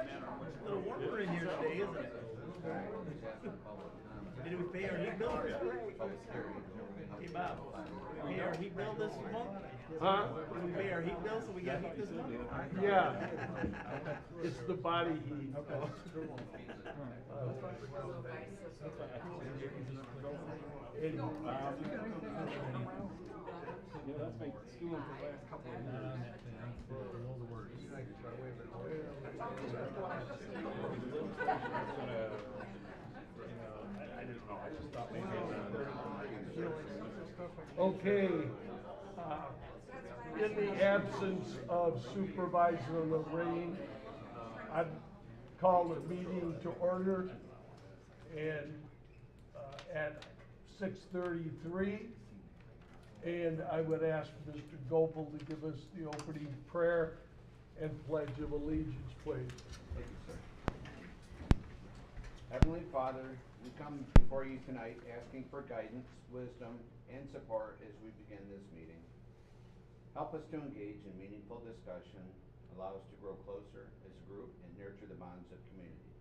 A little warmer in here today, isn't it? Did we pay our heat bill? Hey Bob, we pay our heat bill this month? Huh? Did we pay our heat bill so we got heat this month? Yeah. It's the body heat. Yeah, that's been stewing for the last couple of years. I didn't know, I just thought maybe. Okay. In the absence of Supervisor Lorraine, I'd call the meeting to order and at 6:33. And I would ask Mr. Gopel to give us the opening prayer and pledge of allegiance, please. Thank you, sir. Heavenly Father, we come before you tonight asking for guidance, wisdom, and support as we begin this meeting. Help us to engage in meaningful discussion, allow us to grow closer as a group, and nurture the bonds of community.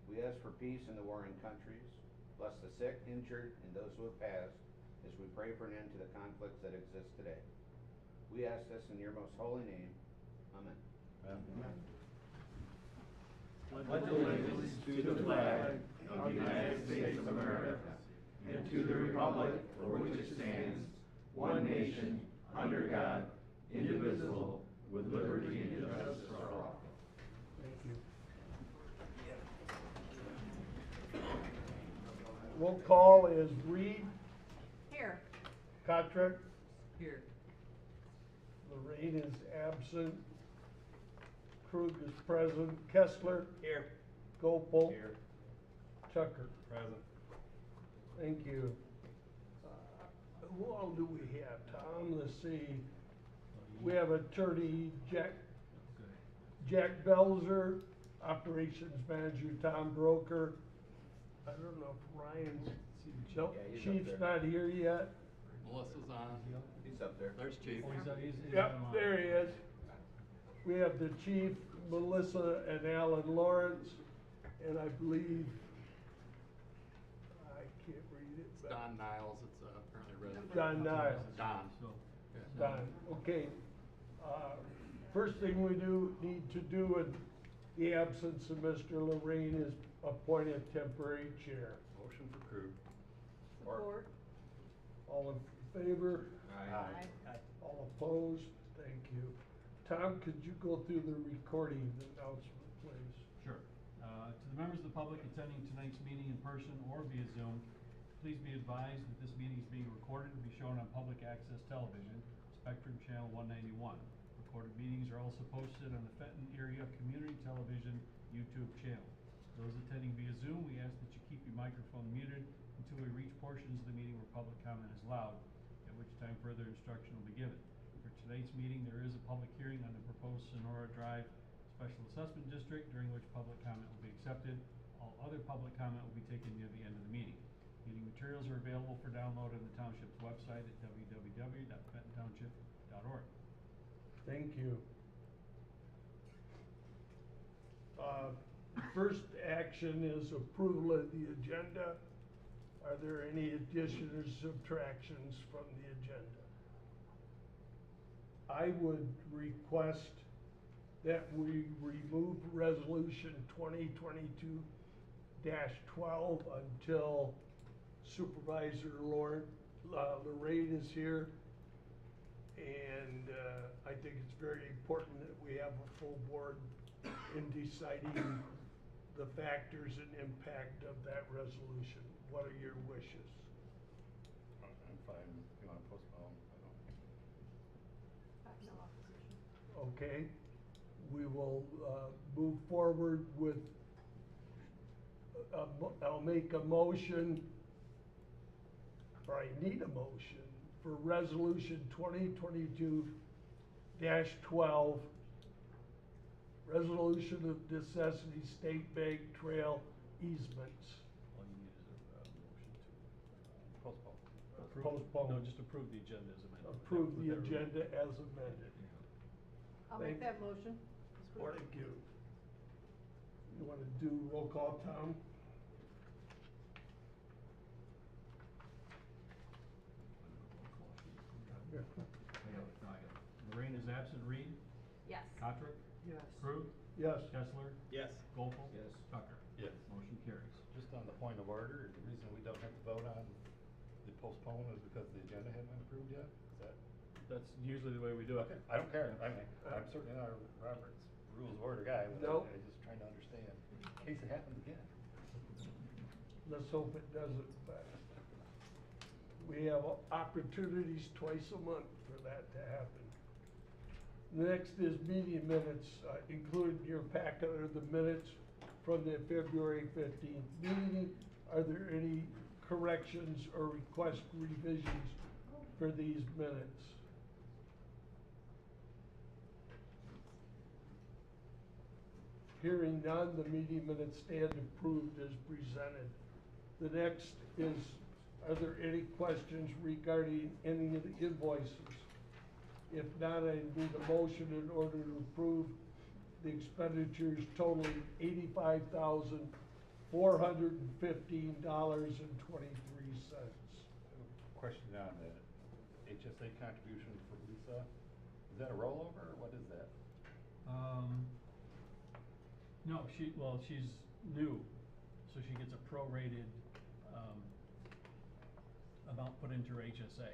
We ask for peace in the warring countries, bless the sick, injured, and those who have passed, as we pray for an end to the conflicts that exist today. We ask this in your most holy name. Amen. Amen. Pledge allegiance to the flag of the United States of America and to the republic for which it stands, one nation, under God, indivisible, with liberty and justice for all. Thank you. Roll call is Reed. Here. Kotrick. Here. Lorraine is absent. Krug is present. Kessler. Here. Gopel. Here. Tucker. Present. Thank you. Who all do we have, Tom? Let's see. We have Attorney Jack Belzer, Operations Manager Tom Broker. I don't know if Ryan's, nope, Yeah, he's up Chief's there. not here yet. Melissa's on. He's up there. There's Chief. Yep, there he is. We have the Chief, Melissa, and Alan Lawrence, and I believe, I can't read it. It's but- Don Niles. It's apparently resident. Don Niles. Don. Done, okay. First thing we need to do in the absence of Mr. Lorraine is appoint a temporary chair. Motion for crew. Support. All in favor? Aye. All opposed? Thank you. Tom, could you go through the recording announcement, please? Sure. To the members of the public attending tonight's meeting in person or via Zoom, please be advised that this meeting is being recorded and be shown on public access television, Spectrum Channel 191. Recorded meetings are also posted on the Fenton Area Community Television YouTube channel. Those attending via Zoom, we ask that you keep your microphone muted until we reach portions of the meeting where public comment is allowed, at which time further instruction will be given. For tonight's meeting, there is a public hearing on the proposed Sonora Drive Special Assessment District, during which public comment will be accepted. All other public comment will be taken near the end of the meeting. Meeting materials are available for download on the Township's website at www.fentontownship.org. Thank you. First action is approval of the agenda. Are there any additions or subtractions from the agenda? I would request that we remove resolution 2022-12 until Supervisor Lorraine is here. And I think it's very important that we have a full board in deciding the factors and impact of that resolution. What are your wishes? I'm fine. If you want to postpone, I don't. No opposition. Okay, we will move forward with, I'll make a motion, or I need a motion, for resolution 2022-12, resolution of necessity state bank trail easements. All you need is a motion to Postpone. Postpone. No, just approve the agenda as amended. Approve the agenda as amended. I'll make that motion. Thank you. You wanna do roll call, Tom? Lorraine is absent. Reed? Yes. Patrick? Yes. Krug? Yes. Kessler? Yes. Gopel? Yes. Tucker? Yes. Motion carries. Just on the point of order, the reason we don't have to vote on the postpone is because the agenda hadn't been approved yet? Is that? That's usually the way we do it. Okay, I don't care. I mean, I'm certainly not a Robert's Rules of Order guy, but Nope. I'm just trying to understand in case it happens again. Let's hope it doesn't, but we have opportunities twice a month for that to happen. Next is meeting minutes, included in your packet are the minutes from the February 15th meeting. Are there any corrections or request revisions for these minutes? Hearing none, the meeting minutes stand approved as presented. The next is, are there any questions regarding any of the invoices? If not, I need a motion in order to approve the expenditures totaling $85,415.23. Question on the HSA contribution for Lisa. Is that a rollover or what is that? No, she's new, so she gets a prorated, amount put into her HSA.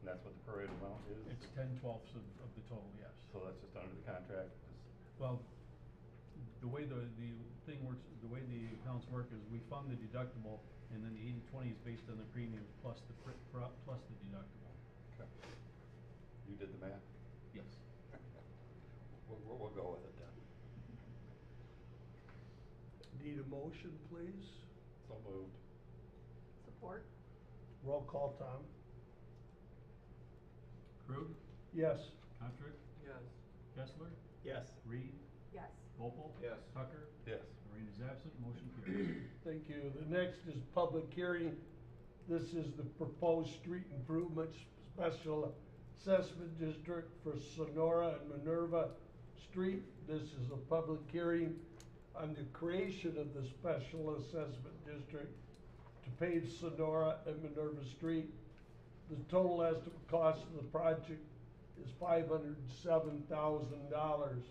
And that's what the prorated amount is? It's 10/12 of the total, yes. So that's just under the contract? Well, the way the thing works, the way the accounts work is we fund the deductible, and then the 80/20 is based on the premiums plus the deductible. Okay. You did the math? Yes. We'll go with it then. Need a motion, please? So moved. Support? Roll call, Tom. Krug? Yes. Patrick? Yes. Kessler? Yes. Reed? Yes. Gopel? Yes. Tucker? Yes. Lorraine is absent. Motion carries. Thank you. The next is public hearing. This is the proposed street improvements special assessment district for Sonora and Minerva Street. This is a public hearing on the creation of the special assessment district to pave Sonora and Minerva Street. The total estimate cost of the project is $507,000.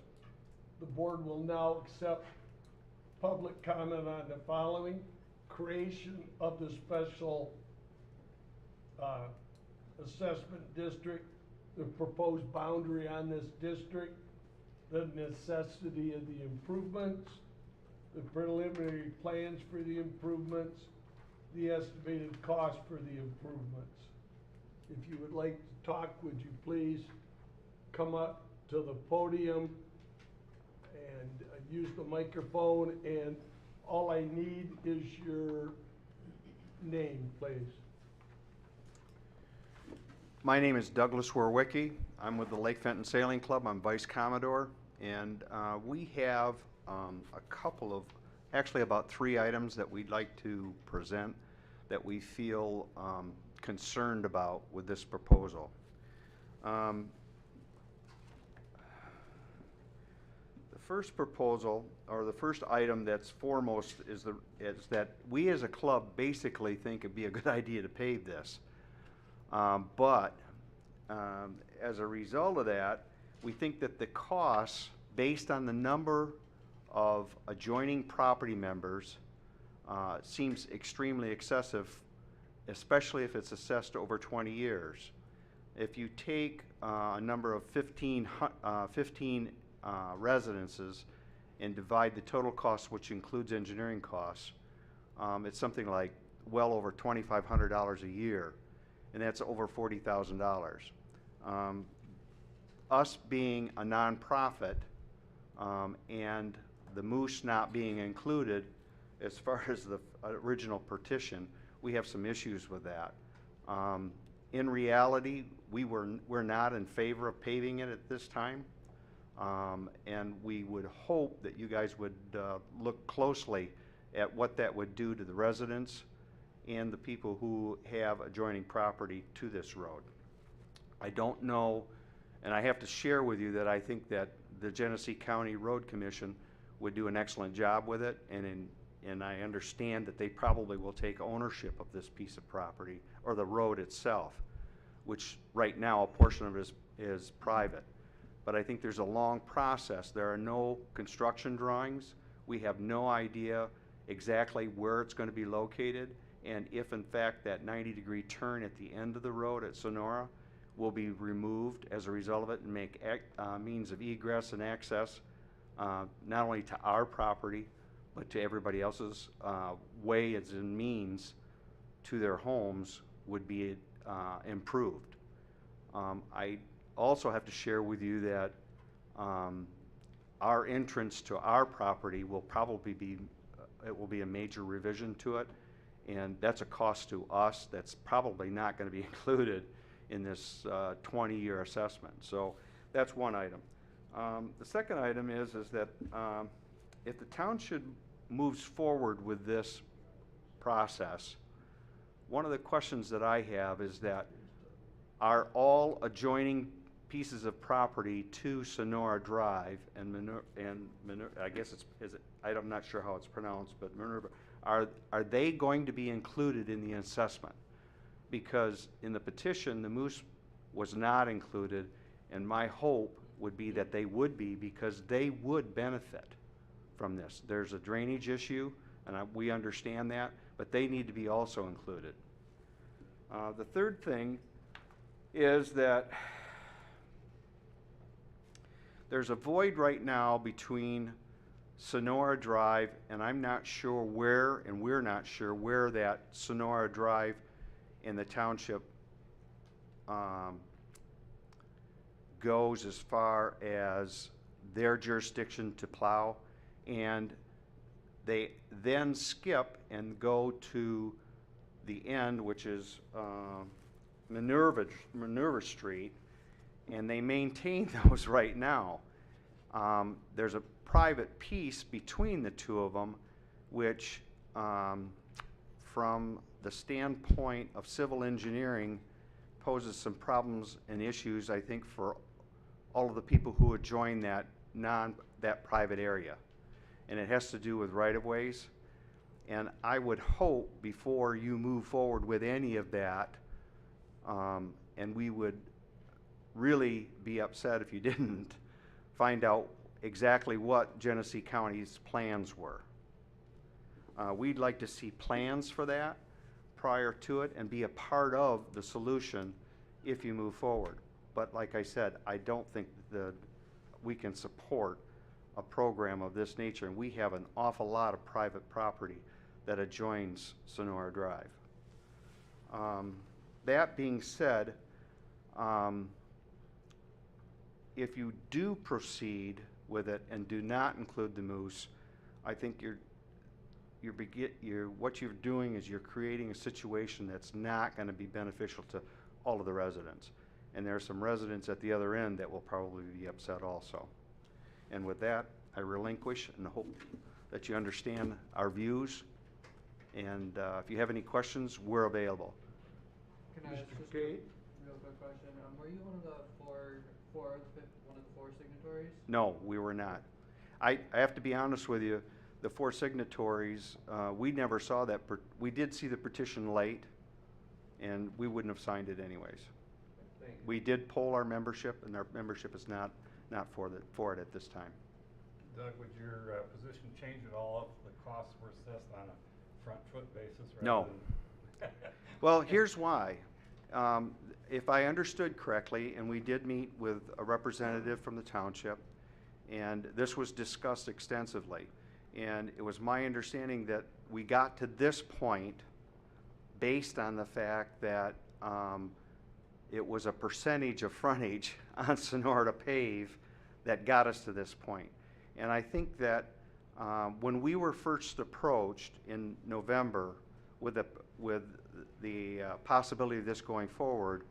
The board will now accept public comment on the following: creation of the special assessment district, the proposed boundary on this district, the necessity of the improvements, the preliminary plans for the improvements, the estimated cost for the improvements. If you would like to talk, would you please come up to the podium and use the microphone, and all I need is your name, please. My name is Douglas Warwicki. I'm with the Lake Fenton Sailing Club. I'm Vice Commodore, and we have a couple of, actually about 3 items that we'd like to present that we feel concerned about with this proposal. The first proposal, or the first item that's foremost, is that we as a club basically think it'd be a good idea to pave this. But as a result of that, we think that the costs, based on the number of adjoining property members, seems extremely excessive, especially if it's assessed over 20 years. If you take a number of 15 residences and divide the total cost, which includes engineering costs, it's something like well over $2,500 a year, and that's over $40,000. Us being a nonprofit and the Moose not being included as far as the original petition, we have some issues with that. In reality, we're not in favor of paving it at this time, and we would hope that you guys would look closely at what that would do to the residents and the people who have adjoining property to this road. I don't know, and I have to share with you that I think that the Genesee County Road Commission would do an excellent job with it, and I understand that they probably will take ownership of this piece of property, or the road itself, which right now, a portion of it is private. But I think there's a long process. There are no construction drawings. We have no idea exactly where it's gonna be located, and if in fact that 90-degree turn at the end of the road at Sonora will be removed as a result of it, and make means of egress and access, not only to our property, but to everybody else's ways and means to their homes, would be improved. I also have to share with you that our entrance to our property will probably be, it will be a major revision to it, and that's a cost to us that's probably not going to be included in this 20-year assessment. So that's one item. The second item is that if the township moves forward with this process, one of the questions that I have is that are all adjoining pieces of property to Sonora Drive and I guess I'm not sure how it's pronounced, but Minerva, are they going to be included in the assessment? Because in the petition, the moose was not included, and my hope would be that they would be, because they would benefit from this. There's a drainage issue, and we understand that, but they need to be also included. The third thing is that there's a void right now between Sonora Drive, and I'm not sure where, and we're not sure where that Sonora Drive in the township goes as far as their jurisdiction to plow, and they then skip and go to the end, which is Minerva Street, and they maintain those right now. There's a private piece between the two of them, which from the standpoint of civil engineering poses some problems and issues, I think, for all of the people who would join that private area. And it has to do with right-of-ways. And I would hope before you move forward with any of that, and we would really be upset if you didn't find out exactly what Genesee County's plans were. We'd like to see plans for that prior to it and be a part of the solution if you move forward. But like I said, I don't think that we can support a program of this nature, and we have an awful lot of private property that adjoins Sonora Drive. That being said, if you do proceed with it and do not include the moose, I think what you're doing is you're creating a situation that's not going to be beneficial to all of the residents. And there are some residents at the other end that will probably be upset also. And with that, I relinquish and hope that you understand our views. And if you have any questions, we're available. Can I ask just a real quick question? Were you one of the four signatories? No, we were not. I have to be honest with you, the four signatories, we never saw that. We did see the petition late, and we wouldn't have signed it anyways. Thank you. We did poll our membership, and our membership is not for it at this time. Doug, would your position change at all if the costs were assessed on a front foot basis? No. Well, here's why. If I understood correctly, and we did meet with a representative from the township, and this was discussed extensively, and it was my understanding that we got to this point based on the fact that it was a percentage of frontage on Sonora to pave that got us to this point. And I think that when we were first approached in November with the possibility of this going forward,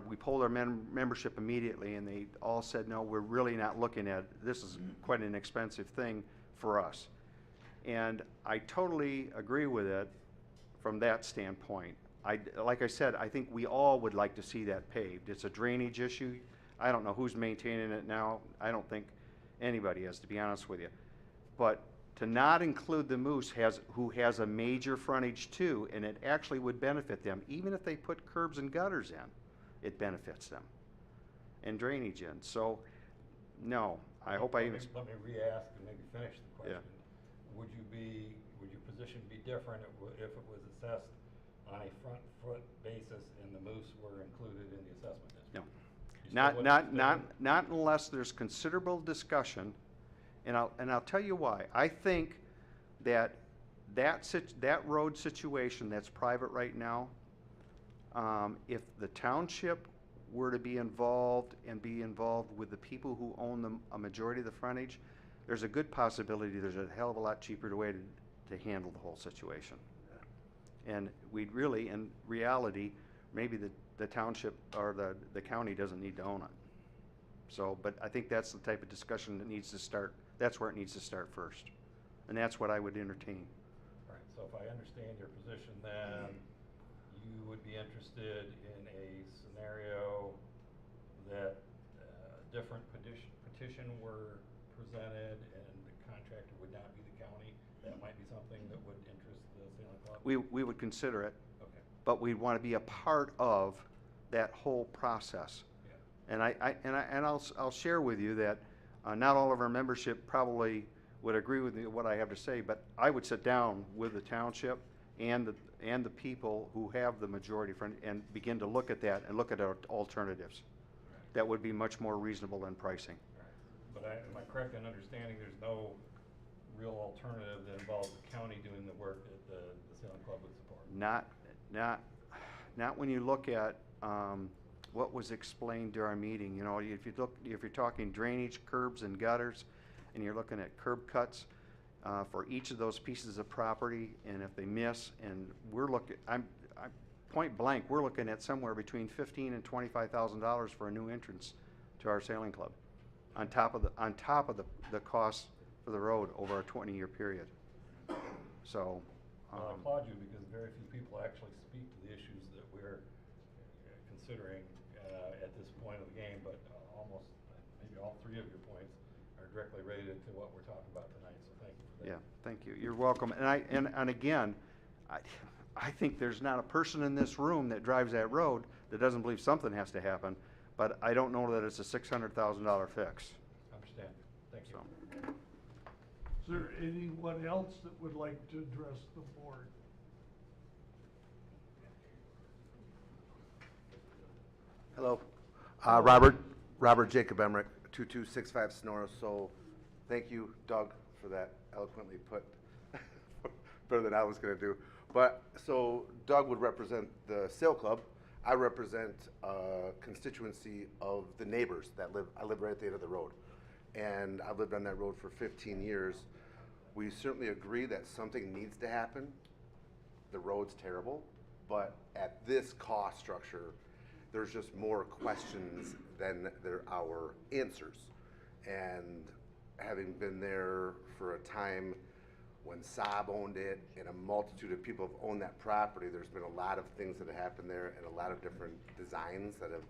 we polled our membership immediately, and they all said, no, we're really not looking at it. This is quite an expensive thing for us. And I totally agree with it from that standpoint. Like I said, I think we all would like to see that paved. It's a drainage issue. I don't know who's maintaining it now. I don't think anybody has, to be honest with you. But to not include the Moose who has a major frontage too, and it actually would benefit them, even if they put curbs and gutters in, it benefits them. And drainage in, so, no, I hope I even. Let me re-ask and maybe finish the question. Yeah. Would your position be different if it was assessed on a front foot basis and the Moose were included in the assessment district? No. You still wouldn't- Not unless there's considerable discussion, and I'll tell you why. I think that road situation that's private right now, if the township were to be involved with the people who own a majority of the frontage, there's a good possibility there's a hell of a lot cheaper way to handle the whole situation. And we'd really, in reality, maybe the township or the county doesn't need to own it. So, but I think that's the type of discussion that needs to start, that's where it needs to start first. And that's what I would entertain. Right, so if I understand your position, then you would be interested in a scenario that different petition were presented and the contractor would not be the county. That might be something that would interest the Sailing Club? We would consider it. Okay. But we'd want to be a part of that whole process. Yeah. And I'll share with you that not all of our membership probably would agree with me what I have to say, but I would sit down with the township and the people who have the majority and begin to look at that and look at our alternatives. Right. That would be much more reasonable than pricing. Right. But am I correct in understanding there's no real alternative that involves the county doing the work that the Sailing Club would support? Not when you look at what was explained during our meeting. You know, if you're talking drainage, curbs and gutters, and you're looking at curb cuts for each of those pieces of property, and if they miss, and we're looking, I'm point blank, we're looking at somewhere between $15,000 and $25,000 for a new entrance to our sailing club, on top of the cost for the road over a 20-year period. So. Well, I applaud you because very few people actually speak to the issues that we're considering at this point of the game, but almost maybe all three of your points are directly related to what we're talking about tonight, so thank you for that. Yeah, thank you. You're welcome. And again, I think there's not a person in this room that drives that road that doesn't believe something has to happen, but I don't know that it's a $600,000 fix. Understand. Thank you. So. Is there anyone else that would like to address the board? Hello, Robert Jacob Emmerich, 2265 Sonora. So, thank you, Doug, for that eloquently put, better than I was going to do. But so Doug would represent the Sail Club. I represent a constituency of the neighbors that live. I live right at the end of the road, and I've lived on that road for 15 years. We certainly agree that something needs to happen. The road's terrible, but at this cost structure, there's just more questions than there are answers. And having been there for a time when Saab owned it and a multitude of people have owned that property, there's been a lot of things that have happened there and a lot of different designs that have,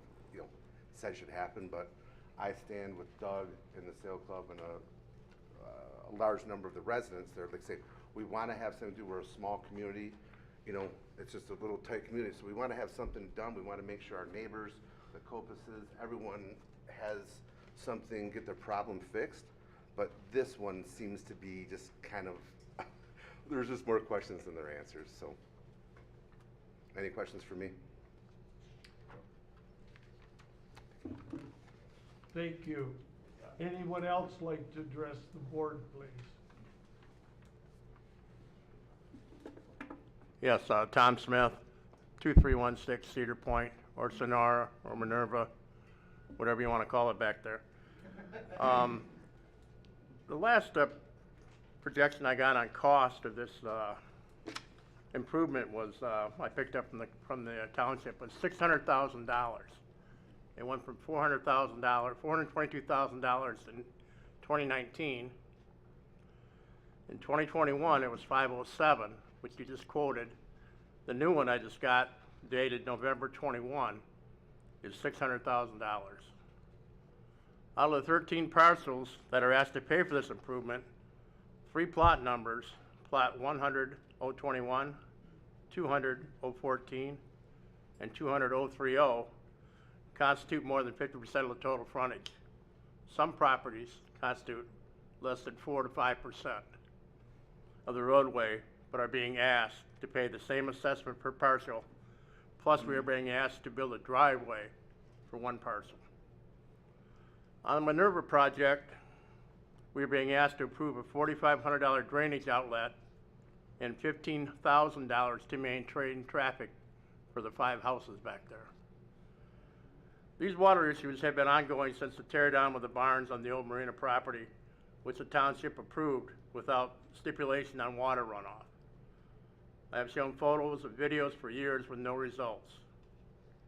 said should happen. But I stand with Doug and the Sail Club and a large number of the residents there. Like say, we want to have something to do. We're a small community. It's just a little tight community. So we want to have something done. We want to make sure our neighbors, the Copuses, everyone has something, get their problem fixed. But this one seems to be just kind of, there's just more questions than there are answers. So, any questions for me? Thank you. Anyone else like to address the board, please? Yes, Tom Smith, 2316 Cedar Point, or Sonora, or Minerva, whatever you want to call it back there. The last projection I got on cost of this improvement was, I picked up from the township, was $600,000. It went from $422,000 in 2019. In 2021, it was $507,000, which you just quoted. The new one I just got, dated November 21, is $600,000. Out of the 13 parcels that are asked to pay for this improvement, Three plot numbers, plot 100-021, 200-014, and 200-030 constitute more than 50% of the total frontage. Some properties constitute less than 4 to 5% of the roadway, but are being asked to pay the same assessment per parcel. Plus, we are being asked to build a driveway for one parcel. On the Minerva project, we are being asked to approve a $4,500 drainage outlet and $15,000 to maintain traffic for the 5 houses back there. These water issues have been ongoing since the tear down of the barns on the old marina property, which the township approved without stipulation on water runoff. I have shown photos and videos for years with no results.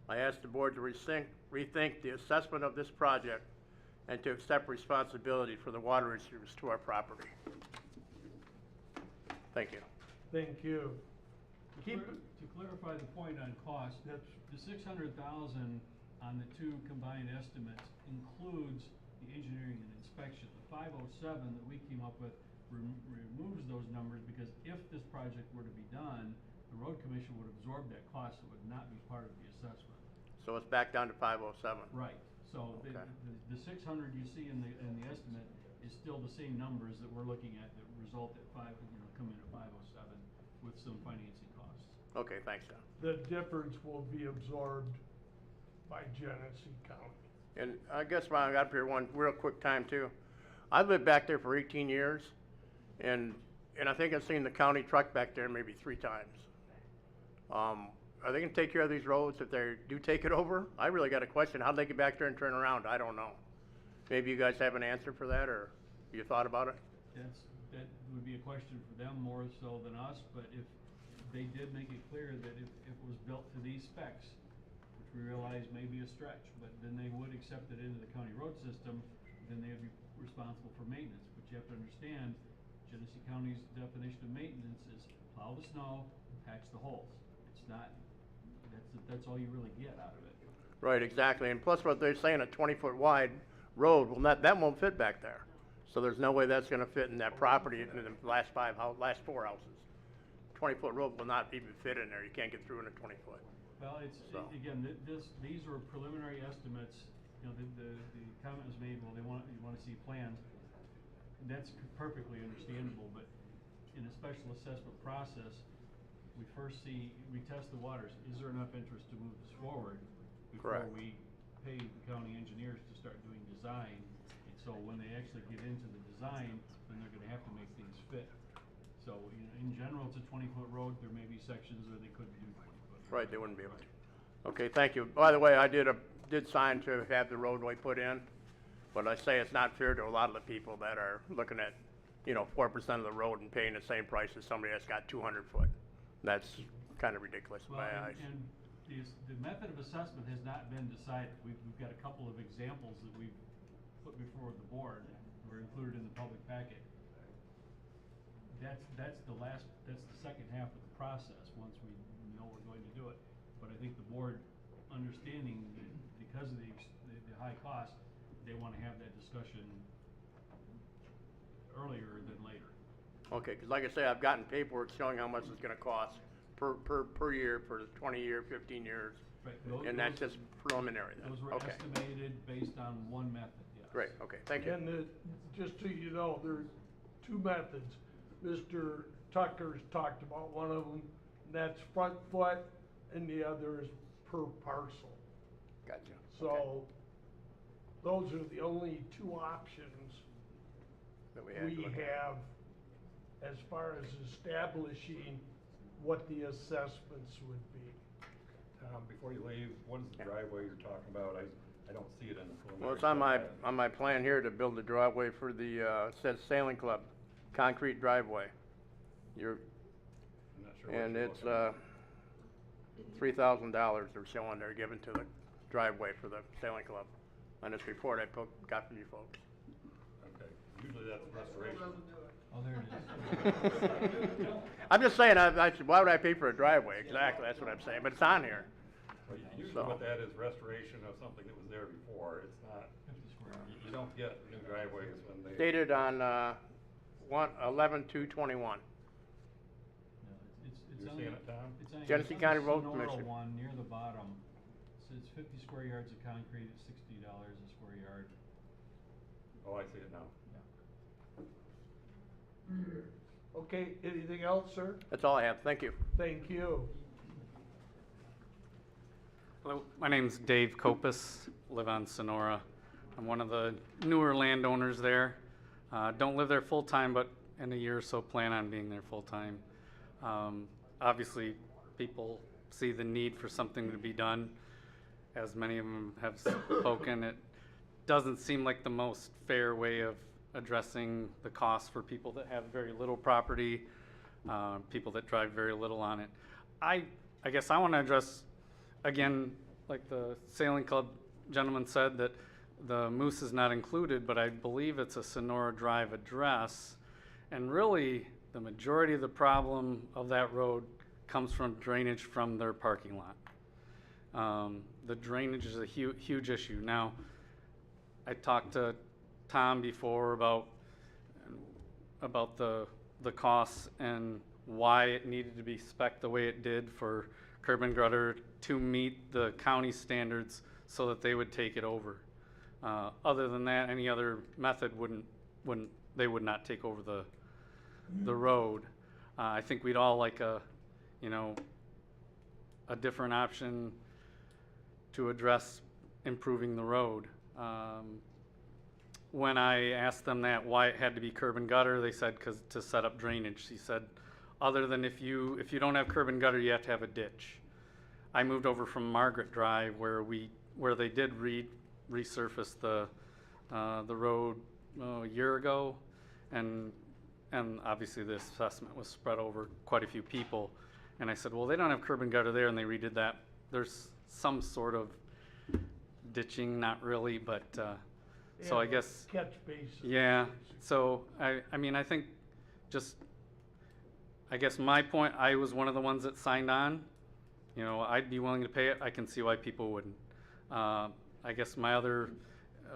I asked the board to rethink the assessment of this project and to accept responsibility for the water issues to our property. Thank you. Thank you. To clarify the point on cost, the 600,000 on the two combined estimates includes the engineering and inspection. The 507 that we came up with removes those numbers because if this project were to be done, the road commission would absorb that cost. It would not be part of the assessment. So it's back down to 507. Right. So Okay. the 600 you see in the estimate is still the same numbers that we're looking at that result at come in at 507 with some financing costs. Okay, thanks, John. The difference will be absorbed by Genesee County. And I guess while I got up here one real quick time too, I've lived back there for 18 years, and I think I've seen the county truck back there maybe 3 times. Are they gonna take care of these roads if they do take it over? I really got a question. How'd they get back there and turn around? I don't know. Maybe you guys have an answer for that, or you thought about it? That would be a question for them more so than us, but if they did make it clear that if it was built to these specs, which we realize may be a stretch, but then they would accept it into the county road system, then they'd be responsible for maintenance. But you have to understand, Genesee County's definition of maintenance is plow the snow, patch the holes. It's not, that's all you really get out of it. Right, exactly. And plus what they're saying, a 20-foot wide road, well, that won't fit back there. So there's no way that's gonna fit in that property in the last 4 houses. 20-foot road will not even fit in there. You can't get through in a 20-foot. Well, again, these are preliminary estimates. You know, the comment was made, well, you want to see plans. That's perfectly understandable, but in a special assessment process, we test the waters. Is there enough interest to move this forward before Correct. we pay the county engineers to start doing design? And so when they actually get into the design, then they're gonna have to make things fit. So, in general, it's a 20-foot road. There may be sections where they couldn't do 20-foot. Right, they wouldn't be able to. Okay, thank you. By the way, I did sign to have the roadway put in, but I say it's not fair to a lot of the people that are looking at, 4% of the road and paying the same price as somebody that's got 200 foot. That's kind of ridiculous in my eyes. And the method of assessment has not been decided. We've got a couple of examples that we've put before the board, were included in the public packet. That's the second half of the process, once we know we're going to do it. But I think the board, understanding that because of the high cost, they want to have that discussion earlier than later. Okay, because like I say, I've gotten paperwork showing how much it's gonna cost per year for 20 year, 15 years. Right. And that's just preliminary then. Those were Okay. estimated based on one method, yes. Great, okay, thank you. And just so you know, there's 2 methods. Mr. Tucker's talked about one of them, and that's front foot, and the other is per parcel. Gotcha. So, Okay. those are the only 2 options That we we look at. have as far as establishing what the assessments would be. Tom, before you leave, what is the driveway you're talking about? I don't see it in the preliminary. Well, it's on my plan here to build a driveway for the, it says Sailing Club, concrete driveway. I'm not sure what And you're it's, looking at. $3,000 they're showing they're giving to the driveway for the Sailing Club on this report I got from you folks. Okay, usually that's restoration. Oh, there it is. I'm just saying, why would I pay for a driveway? Exactly, that's what I'm saying, but it's on here. Well, usually So- what that is restoration of something that was there before. It's not, 50 square meters. you don't get new driveways when they. Dated on, 11/2/21. Yeah, it's You're on seeing the- it, Tom? It's on Genesee the County Road Sonora Commission. one near the bottom. So it's 50 square yards of concrete at $60 a square yard. Oh, I see it now. Okay, anything else, sir? That's all I have, thank you. Thank you. Hello, my name's Dave Kopus, live on Sonora. I'm one of the newer landowners there. Don't live there full-time, but in a year or so plan on being there full-time. Obviously, people see the need for something to be done. As many of them have spoken, it doesn't seem like the most fair way of addressing the costs for people that have very little property, people that drive very little on it. I guess I want to address, again, like the sailing club gentleman said, that the Moose is not included, but I believe it's a Sonora Drive address. And really, the majority of the problem of that road comes from drainage from their parking lot. The drainage is a huge issue. Now, I talked to Tom before about the costs and why it needed to be spec'd the way it did for curb and gutter to meet the county standards so that they would take it over. Other than that, any other method they would not take over the road. I think we'd all like a different option to address improving the road. When I asked them that why it had to be curb and gutter, they said because to set up drainage. He said, other than if you don't have curb and gutter, you have to have a ditch. I moved over from Margaret Drive where they did resurface the road a year ago, and obviously the assessment was spread over quite a few people. And I said, well, they don't have curb and gutter there, and they redid that. There's some sort of ditching, not really, but so I guess Catch basin. yeah. So I mean, I think I guess my point, I was one of the ones that signed on. I'd be willing to pay it. I can see why people wouldn't. I guess my other,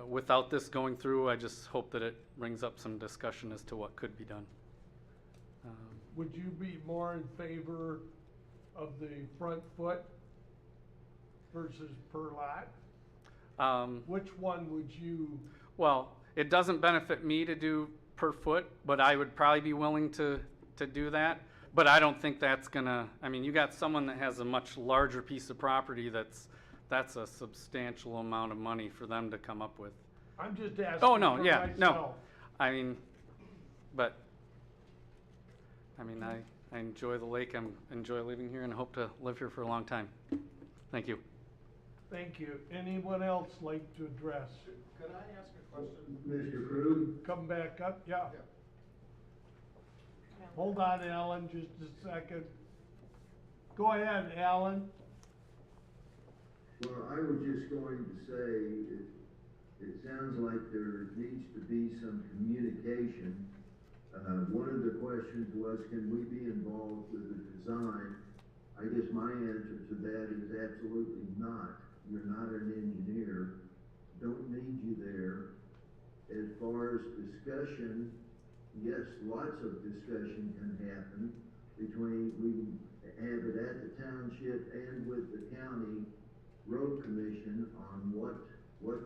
without this going through, I just hope that it brings up some discussion as to what could be done. Would you be more in favor of the front foot versus per lot? Which one would you? Well, it doesn't benefit me to do per foot, but I would probably be willing to do that. But I don't think that's gonna, I mean, you got someone that has a much larger piece of property that's a substantial amount of money for them to come up with. I'm just asking. Oh, no, for yeah, no. myself. I mean, but, I enjoy the lake, enjoy living here, and hope to live here for a long time. Thank you. Thank you. Anyone else like to address? Could I ask a question? Mr. Krug? Come back up, yeah. Hold on, Alan, just a second. Go ahead, Alan. Well, I was just going to say, it sounds like there needs to be some communication. One of the questions was, can we be involved with the design? I guess my answer to that is absolutely not. You're not an engineer. Don't need you there. As far as discussion, yes, lots of discussion can happen between, we have it at the township and with the county road commission on what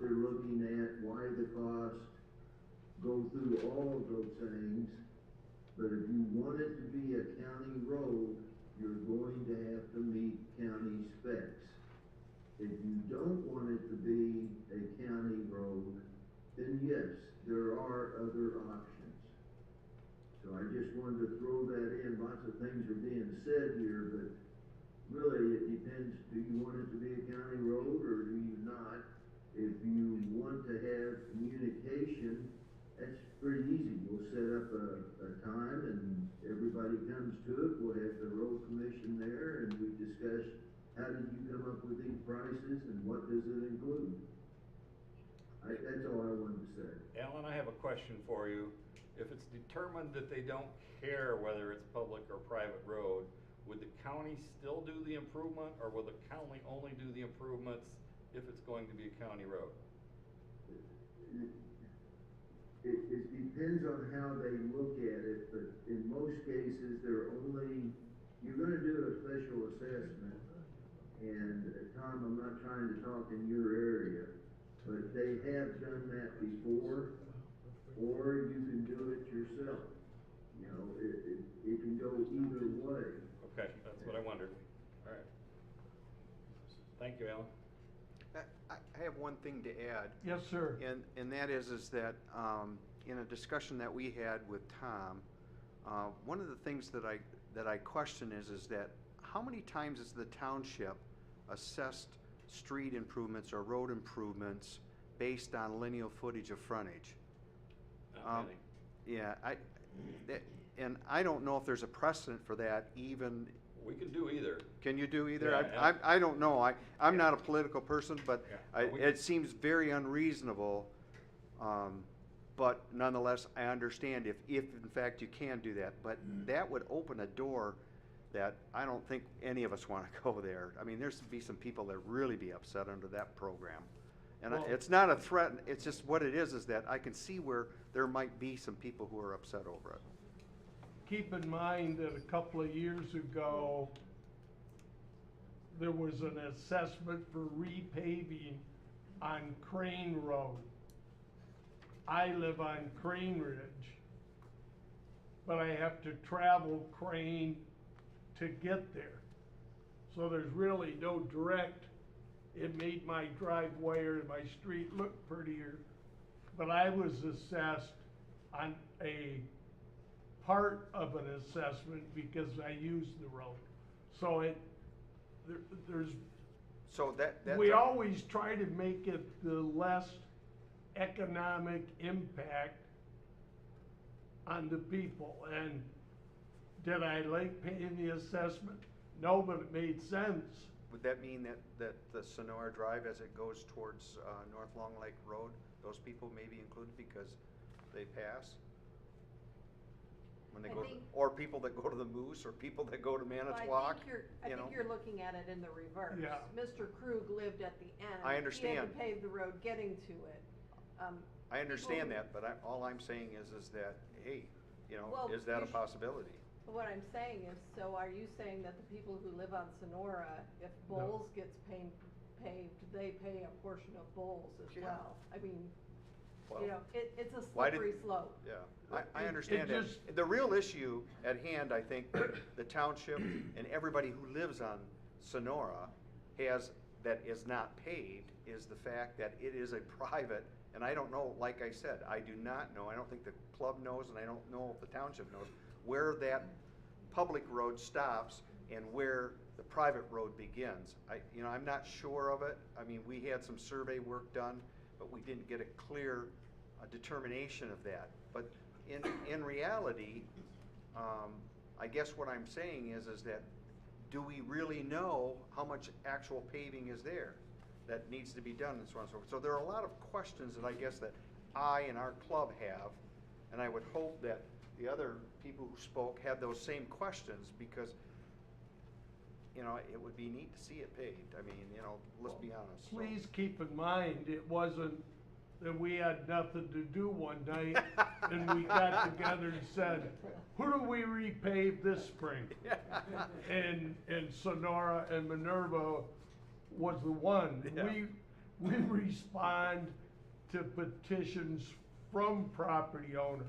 they're looking at, why the cost, go through all of those things. But if you want it to be a county road, you're going to have to meet county specs. If you don't want it to be a county road, then yes, there are other options. So I just wanted to throw that in. Lots of things are being said here, but really it depends. Do you want it to be a county road or do you not? If you want to have communication, that's pretty easy. We'll set up a time and everybody comes to it. We'll have the road commission there and we discuss how did you come up with these prices and what does it include? That's all I wanted to say. Alan, I have a question for you. If it's determined that they don't care whether it's public or private road, would the county still do the improvement, or will the county only do the improvements if it's going to be a county road? It depends on how they look at it, but in most cases, you're gonna do a special assessment. And Tom, I'm not trying to talk in your area, but they have done that before, or you can do it yourself. You know, it can go either way. Okay, that's what I wondered. All right. Thank you, Alan. I have one thing to add. Yes, sir. And that is that, in a discussion that we had with Tom, one of the things that I question is that how many times has the township assessed street improvements or road improvements based on lineal footage of frontage? Not many. Yeah, and I don't know if there's a precedent for that even. We can do either. Can you do either? Yeah, I don't know. I'm not a political person, but Yeah, it seems very unreasonable. But nonetheless, I understand if in fact you can do that. But that would open a door that I don't think any of us want to go there. I mean, there's be some people that really be upset under that program. And Well- it's not a threat, it's just what it is that I can see where there might be some people who are upset over it. Keep in mind that a couple of years ago, there was an assessment for repaving on Crane Road. I live on Crane Ridge, but I have to travel Crane to get there. So there's really no direct, it made my driveway or my street look prettier, but I was assessed on a part of an assessment because I used the road. So there's, So that we always try to make it the less economic impact on the people. And did I like paying the assessment? No, but it made sense. would that mean that the Sonora Drive as it goes towards North Long Lake Road, those people may be included because they pass? When they I go, think- or people that go to the Moose, or people that go to Well, Manitowoc, I you think know? you're looking at it in the reverse. Yeah. Mr. Krug lived at the end. I He understand. had to pave the road getting to it. I understand people- that, but all I'm saying is that, hey, you know, Well, is that a you possibility? What I'm saying is, so are you saying that the people who live on Sonora, if Bowles gets paved, they pay a portion of Bowles as Yeah. well? I mean, Well, you know, it's a why did- slippery slope. Yeah, I It understand that. just- The real issue at hand, I think, the township and everybody who lives on Sonora has, that is not paved, is the fact that it is a private, and I don't know, like I said, I do not know, I don't think the club knows, and I don't know if the township knows, where that public road stops and where the private road begins. I'm not sure of it. I mean, we had some survey work done, but we didn't get a clear determination of that. But in reality, I guess what I'm saying is that do we really know how much actual paving is there that needs to be done and so on and so forth? So there are a lot of questions that I guess that I and our club have, and I would hope that the other people who spoke had those same questions, because it would be neat to see it paved. I mean, let's be honest. So- Please keep in mind, it wasn't that we had nothing to do one night and we got together and said, who do we repave this spring? And Sonora and Minerva was the one. Yeah. We respond to petitions from property owners.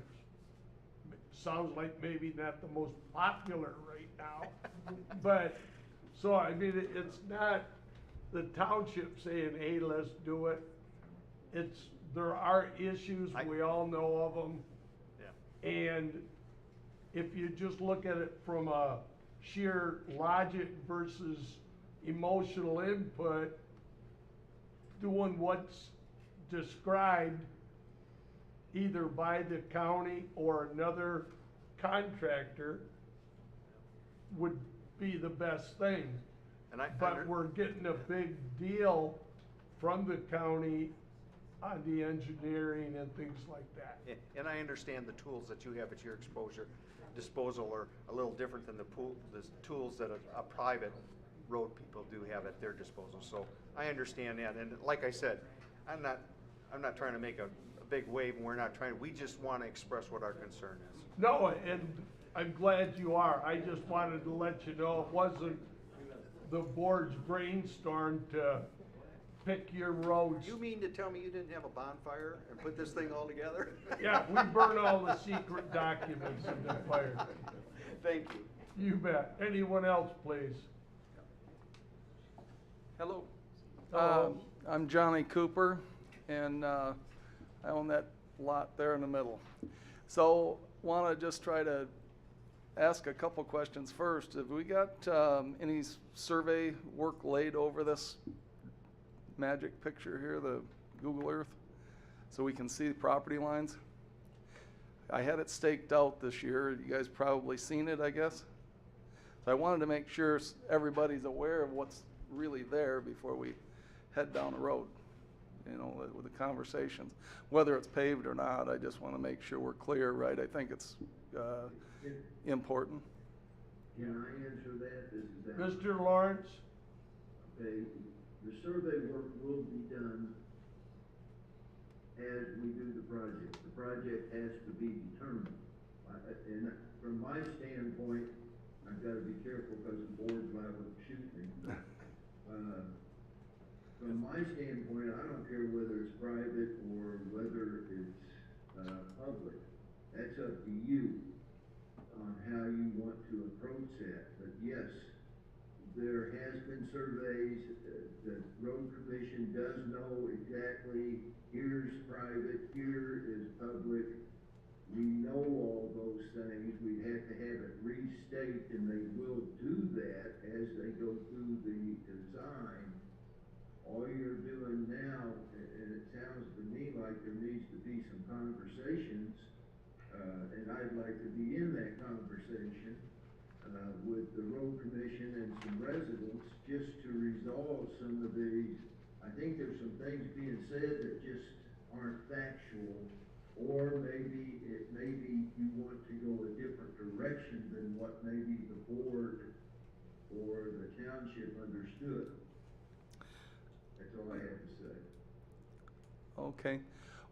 Sounds like maybe not the most popular right now, but, so I mean, it's not the township saying, hey, let's do it. There are issues, we all know of them. Yeah. And if you just look at it from a sheer logic versus emotional input, doing what's described either by the county or another contractor would be the best thing. But we're getting a big deal from the county on the engineering and things like that. And I understand the tools that you have at your disposal are a little different than the tools that a private road people do have at their disposal. So I understand that, and like I said, I'm not I'm not trying to make a big wave, and we're not trying, we just want to express what our concern is. No, and I'm glad you are. I just wanted to let you know it wasn't the board's brainstorm to pick your roads. You mean to tell me you didn't have a bonfire and put this thing all together? Yeah, we burned all the secret documents in the fire. Thank you. You bet. Anyone else, please? Hello. Hello. I'm Johnny Cooper, and I own that lot there in the middle. So, want to just try to ask a couple questions first. Have we got any survey work laid over this magic picture here, the Google Earth, so we can see the property lines? I had it staked out this year. You guys probably seen it, I guess. So I wanted to make sure everybody's aware of what's really there before we head down the road, you know, with the conversations. Whether it's paved or not, I just want to make sure we're clear, right? I think it's important. Can I answer that? This is Alan. Mr. Lawrence? Okay, the survey work will be done as we do the project. The project has to be determined. And from my standpoint, I've got to be careful because the board's liable to shoot me. From my standpoint, I don't care whether it's private or whether it's public. That's up to you on how you want to approach that. But yes, there has been surveys. The road commission does know exactly here's private, here is public. We know all those things. We'd have to have it restaked, and they will do that as they go through the design. All you're doing now, and it sounds to me like there needs to be some conversations, and I'd like to be in that conversation with the road commission and some residents just to resolve some of the, I think there's some things being said that just aren't factual, or maybe you want to go a different direction than what maybe the board or the township understood. That's all I have to say. Okay.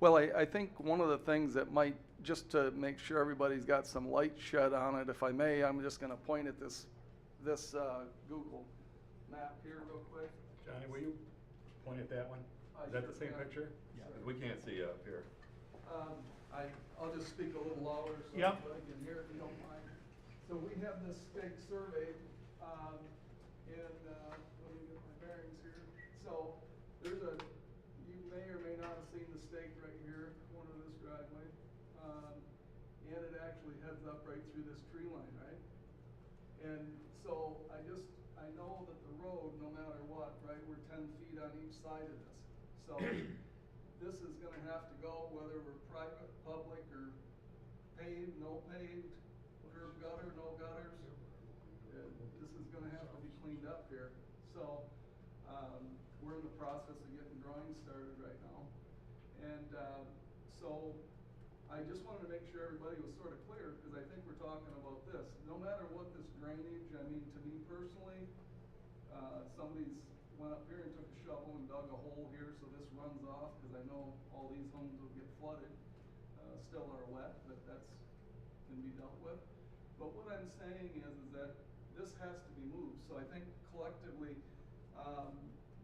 Well, I think one of the things that might, just to make sure everybody's got some light shed on it, if I may, I'm just going to point at this Google map here real quick. Johnny, will you point at that one? Is that the same picture? Yeah. 'Cause we can't see up here. I'll just speak a little louder so Yep. everybody can hear if you don't mind. So we have this stake survey, and let me get my bearings here. So there's you may or may not have seen the stake right here, corner of this driveway. And it actually heads up right through this tree line, right? And so I know that the road, no matter what, right, we're 10 feet on each side of this. So this is gonna have to go, whether we're private, public, or paved, no paved, curb gutter, no gutters. This is gonna have to be cleaned up here. So, we're in the process of getting drawings started right now. And, so I just wanted to make sure everybody was sort of clear, because I think we're talking about this. No matter what this drainage, I mean, to me personally, somebody's went up here and took a shovel and dug a hole here so this runs off, because I know all these homes will get flooded, still are wet, but that's, can be dealt with. But what I'm saying is that this has to be moved. So I think collectively,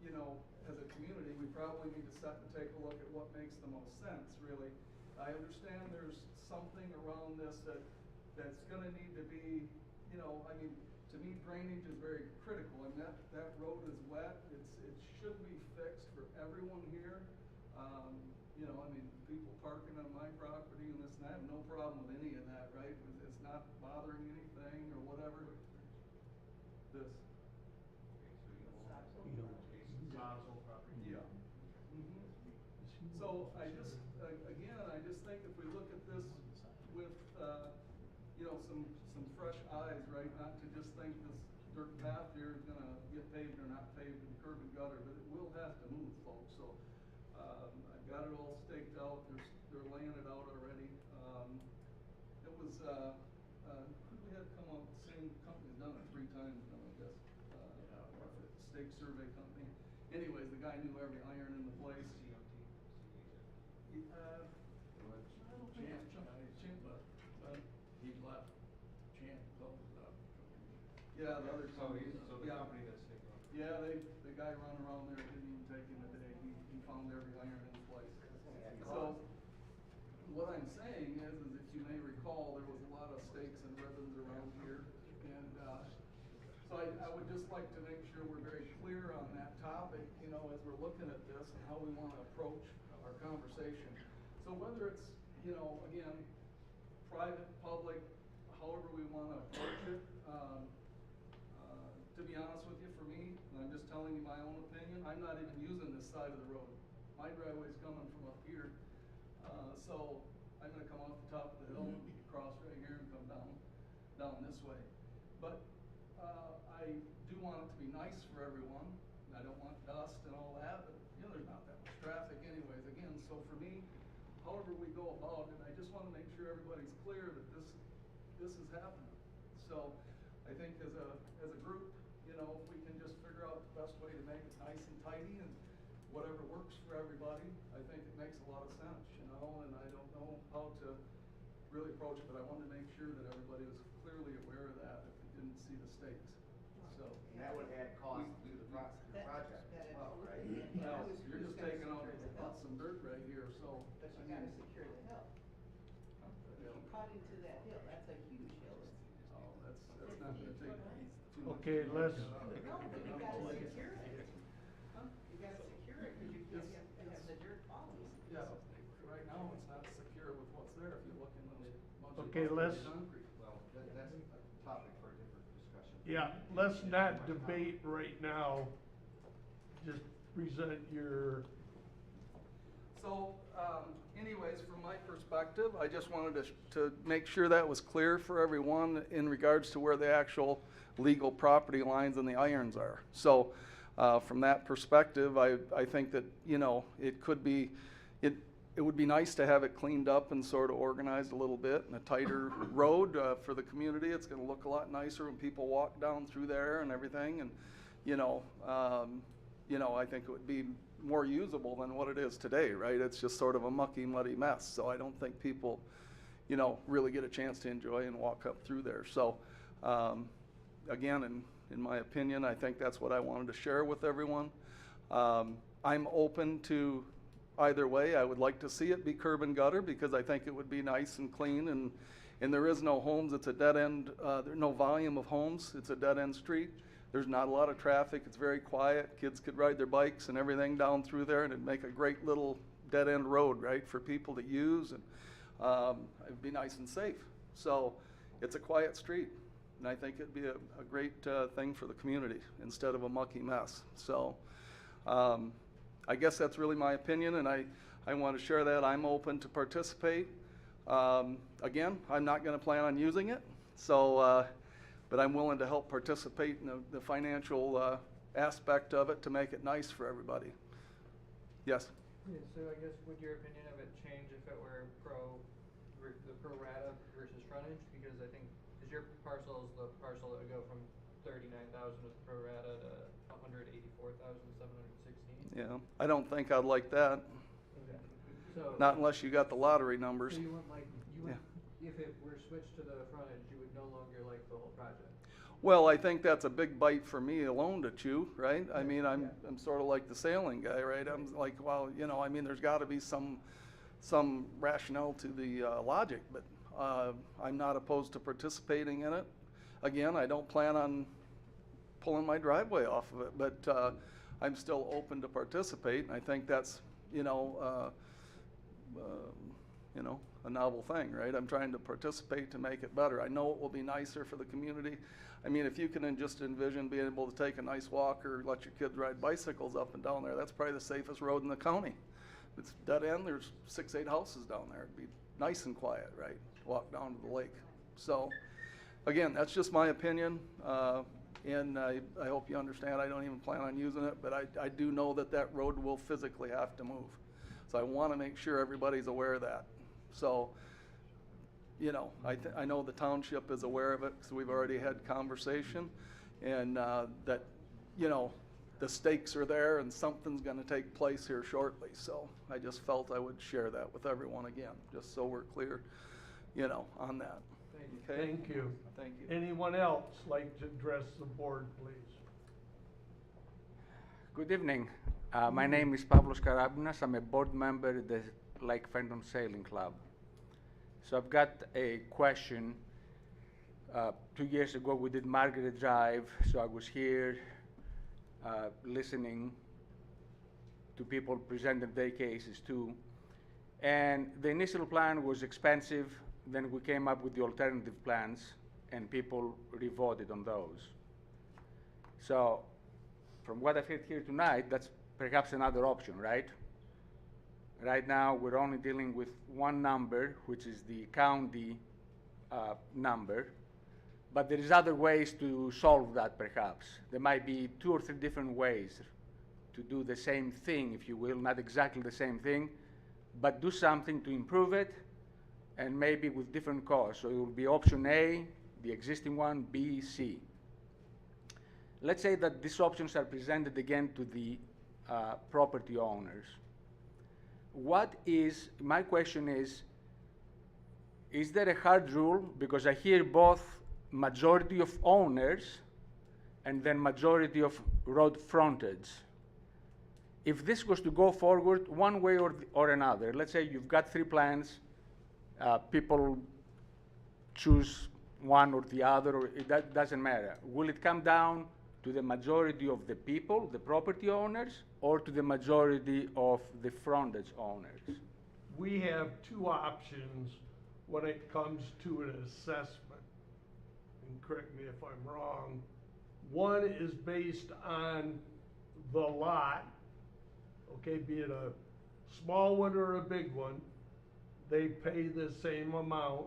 you know, as a community, we probably need to sit and take a look at what makes the most sense, really. I understand there's something around this that's gonna need to be, you know, I mean, to me, drainage is very critical, and that road is wet. It should be fixed for everyone here. You know, I mean, people parking on my property and this, and I have no problem with any of that, right? It's not bothering anything or whatever. This. Yeah. So I just, again, I just think if we look at this with, you know, some fresh eyes, right? Not to just think this dirt path here is gonna get paved or not paved and curb and gutter, but it will have to move, folks. So, I've got it all staked out. They're laying it out already. It was, who we had come out, the same company's done it 3 times now, I guess. Stake survey company. Anyways, the guy knew every iron in the place. Yeah, the other company. So the company that's taking over. Yeah, the guy running around there didn't even take him a day. He found every iron in his place. So, what I'm saying is if you may recall, there was a lot of stakes and ribbons around here. And, so I would just like to make sure we're very clear on that topic, you know, as we're looking at this and how we wanna approach our conversation. So whether it's, you know, again, private, public, however we wanna approach it, to be honest with you, for me, and I'm just telling you my own opinion, I'm not even using this side of the road. My driveway's coming from up here, so I'm gonna come off the top of the hill, cross right here and come down this way. But, I do want it to be nice for everyone. I don't want dust and all that, but, you know, there's not that much traffic anyways, again, so for me, however we go about it, I just wanna make sure everybody's clear that this is happening. So, I think as a group, you know, if we can just figure out the best way to make it nice and tidy and whatever works for everybody, I think it makes a lot of sense, you know, and I don't know how to really approach it, but I wanted to make sure that everybody was clearly aware of that if they didn't see the stakes, so. And that would add cost to the project as well, right? Well, you're just taking out some dirt right here, so. But you gotta secure the hill. If you cut into that hill, that's a huge hill. Oh, that's not gonna take too much. Okay, let's, No, but you gotta secure it. You gotta secure it, cause you can't have the dirt falling. Yeah, right now it's not secure with what's there if you look in those bunch of Okay, let's- concrete. Well, that's a topic for a different discussion. yeah, let's not debate right now. Just present your, So, anyways, from my perspective, I just wanted to make sure that was clear for everyone in regards to where the actual legal property lines and the irons are. So, from that perspective, I think that, you know, it could be, it would be nice to have it cleaned up and sort of organized a little bit and a tighter road, for the community. It's gonna look a lot nicer when people walk down through there and everything, and, you know, I think it would be more usable than what it is today, right? It's just sort of a mucky, muddy mess, so I don't think people, you know, really get a chance to enjoy and walk up through there. So, again, in my opinion, I think that's what I wanted to share with everyone. I'm open to either way. I would like to see it be curb and gutter because I think it would be nice and clean, and there is no homes. It's a dead end, there's no volume of homes. It's a dead end street. There's not a lot of traffic. It's very quiet. Kids could ride their bikes and everything down through there, and it'd make a great little dead end road, right, for people to use, and it'd be nice and safe. So it's a quiet street, and I think it'd be a great thing for the community instead of a mucky mess. So I guess that's really my opinion, and I want to share that. I'm open to participate. Again, I'm not going to plan on using it, so but I'm willing to help participate in the financial aspect of it to make it nice for everybody. Yes? Yeah, so I guess would your opinion of it change if it were the pro rata versus frontage? Because I think, is your parcel is the parcel that would go from 39,000 with pro rata to 184,716? Yeah, I don't think I'd like that. Okay. So. Not unless you got the lottery numbers. So you wouldn't like, Yeah. if it were switched to the frontage, you would no longer like the whole project? Well, I think that's a big bite for me alone to chew, right? I mean, I'm sort of like the sailing guy, right? I'm like, well, you know, I mean, there's got to be some rationale to the logic, but I'm not opposed to participating in it. Again, I don't plan on pulling my driveway off of it, but I'm still open to participate, and I think that's, you know, a novel thing, right? I'm trying to participate to make it better. I know it will be nicer for the community. I mean, if you can just envision being able to take a nice walk or let your kids ride bicycles up and down there, that's probably the safest road in the county. It's dead end, there's 6-8 houses down there. It'd be nice and quiet, right? Walk down to the lake. So, again, that's just my opinion, and I hope you understand I don't even plan on using it, but I do know that that road will physically have to move. So I want to make sure everybody's aware of that. So, you know, I know the township is aware of it because we've already had conversation, and that, you know, the stakes are there and something's going to take place here shortly. So I just felt I would share that with everyone again, just so we're clear, you know, on that. Thank Thank you. Thank you. Anyone else like to address the board, please? Good evening. My name is Pavlos Karabinas. I'm a board member at the Lake Fenton Sailing Club. So I've got a question. 2 years ago, we did Margaret Drive, so I was here listening to people presenting their cases too. And the initial plan was expensive. Then we came up with the alternative plans, and people re-voted on those. So from what I've heard here tonight, that's perhaps another option, right? Right now, we're only dealing with one number, which is the county number. But there is other ways to solve that, perhaps. There might be 2 or 3 different ways to do the same thing, if you will, not exactly the same thing, but do something to improve it, and maybe with different costs. So it will be option A, the existing one, B, C. Let's say that these options are presented again to the property owners. My question is there a hard rule? Because I hear both majority of owners and then majority of road frontage. If this was to go forward one way or another, let's say you've got 3 plans, people choose one or the other, or that doesn't matter. Will it come down to the majority of the people, the property owners, or to the majority of the frontage owners? We have 2 options when it comes to an assessment. And correct me if I'm wrong. One is based on the lot, okay, be it a small one or a big one, they pay the same amount.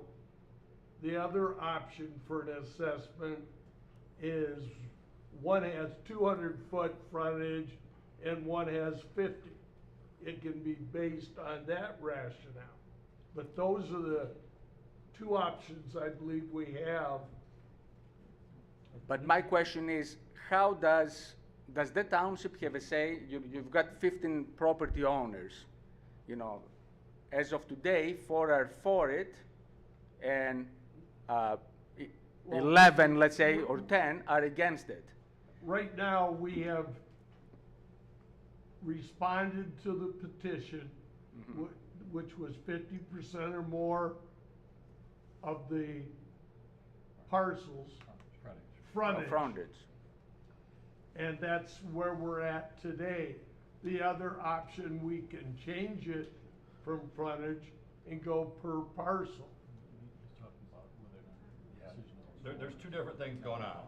The other option for an assessment is one has 200-foot frontage and one has 50. It can be based on that rationale. But those are the 2 options I believe we have. But my question is, how does the township have a say? You've got 15 property owners. You know, as of today, 4 are for it, and 11, let's say, or 10 are against it. Right now, we have responded to the petition, which was 50% or more of the parcels frontage. And that's where we're at today. The other option, we can change it from frontage and go per parcel. There's 2 different things going on.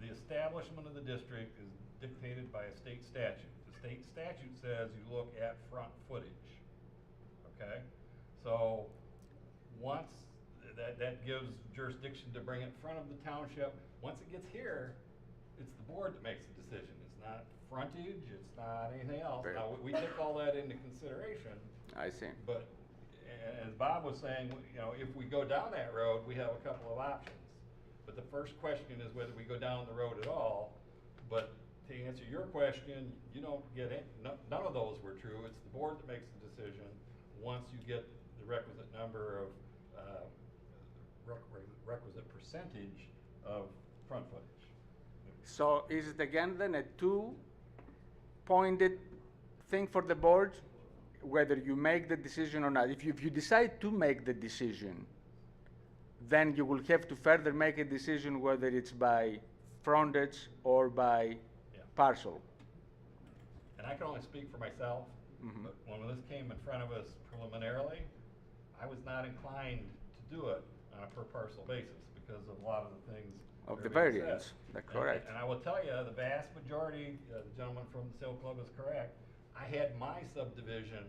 The establishment of the district is dictated by a state statute. The state statute says you look at front footage, okay? So once that gives jurisdiction to bring it in front of the township, once it gets here, it's the board that makes the decision. It's not frontage, it's not anything else. Now, we take all that into consideration. I see. But as Bob was saying, you know, if we go down that road, we have a couple of options. But the first question is whether we go down the road at all. But to answer your question, you don't get it. None of those were true. It's the board that makes the decision once you get the requisite number of requisite percentage of front footage. So is it again then a 2-pointed thing for the board, whether you make the decision or not? If you decide to make the decision, then you will have to further make a decision whether it's by frontage or by parcel. And I can only speak for myself, but when this came in front of us preliminarily, I was not inclined to do it on a per parcel basis because of a lot of the things Of the variance, that's correct. And I will tell you, the vast majority, the gentleman from the Sail Club is correct. I had my subdivision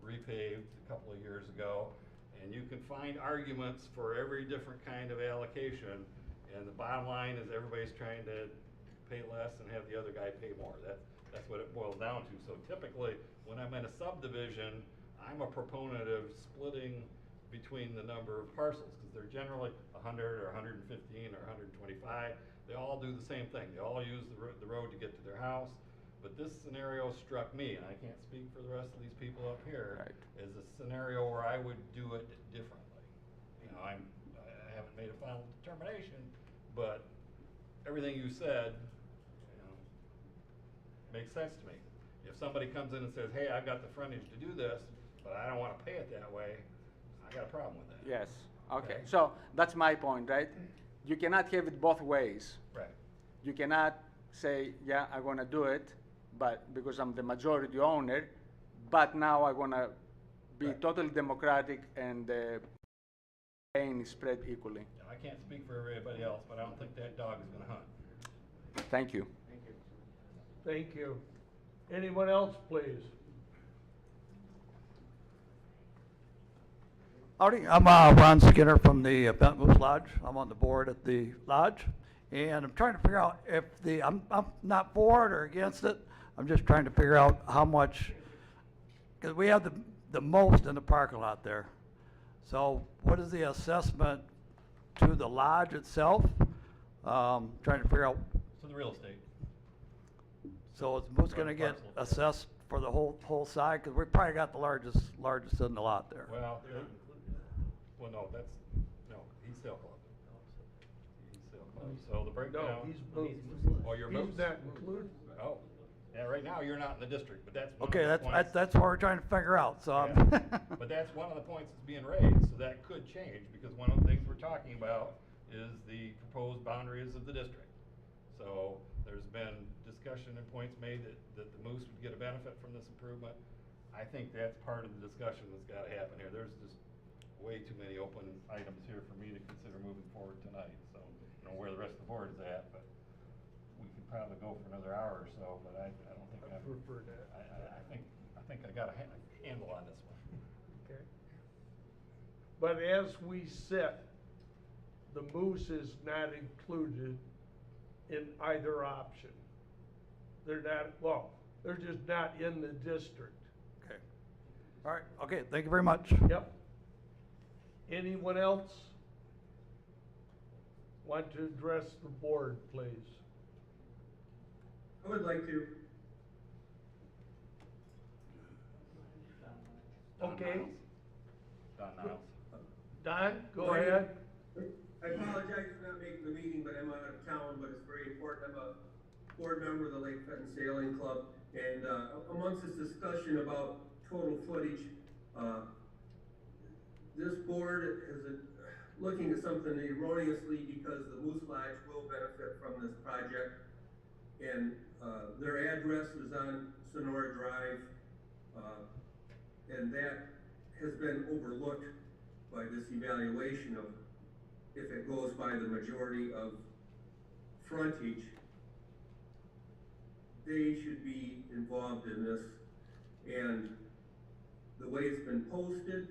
repaved a couple of years ago, and you can find arguments for every different kind of allocation, and the bottom line is everybody's trying to pay less and have the other guy pay more. That's what it boils down to. So typically, when I'm in a subdivision, I'm a proponent of splitting between the number of parcels, because they're generally 100 or 115 or 125. They all do the same thing. They all use the road to get to their house. But this scenario struck me, and I can't speak for the rest of these people up here, as a scenario where I would do it differently. You know, I have made a final determination, but everything you said, makes sense to me. If somebody comes in and says, hey, I've got the frontage to do this, but I don't wanna pay it that way, I got a problem with that. Yes, okay, Okay. so that's my point, right? You cannot have it both ways. Right. You cannot say, yeah, I'm gonna do it, but because I'm the majority owner, but now I'm gonna be Right. totally democratic and the pain is spread equally. Now, I can't speak for everybody else, but I don't think that dog is gonna hunt. Thank you. Thank you. Thank you. Anyone else, please? Howdy, I'm Ron Skinner from the Fenton Lodge. I'm on the board at the lodge, and I'm trying to figure out if I'm not for it or against it. I'm just trying to figure out how much, because we have the most in the parking lot there. So what is the assessment to the lodge itself? Trying to figure out, So the real estate. so is Moose gonna get Parcel. assessed for the whole side? Because we probably got the largest in the lot there. Well, no, he's sale club. He's sale club, so the breakdown. No, he's Oh, you're he's Moose? not included. Oh, yeah, right now you're not in the district, but that's one Okay, of the points. that's what we're trying to figure out, so I'm Yeah. But that's one of the points that's being raised, so that could change, because one of the things we're talking about is the proposed boundaries of the district. So there's been discussion and points made that the Moose would get a benefit from this improvement. I think that's part of the discussion that's gotta happen here. There's just way too many open items here for me to consider moving forward tonight, so I don't know where the rest of the board is at, but we can probably go for another hour or so, but I don't think I prefer that. I think I got a handle on this one. Okay. But as we sit, the Moose is not included in either option. They're not, well, they're just not in the district. Okay. All right, okay, thank you very much. Yep. Anyone else want to address the board, please? I would like to. Okay. Don Niles. Don, go ahead. I apologize for not making the meeting, but I'm out of town, but it's very important. I'm a board member of the Lake Fenton Sailing Club, and amongst this discussion about total footage, this board is looking at something erroneously because the Moose Lodge will benefit from this project. And their address is on Sonora Drive, and that has been overlooked by this evaluation of if it goes by the majority of frontage, they should be involved in this. And the way it's been posted,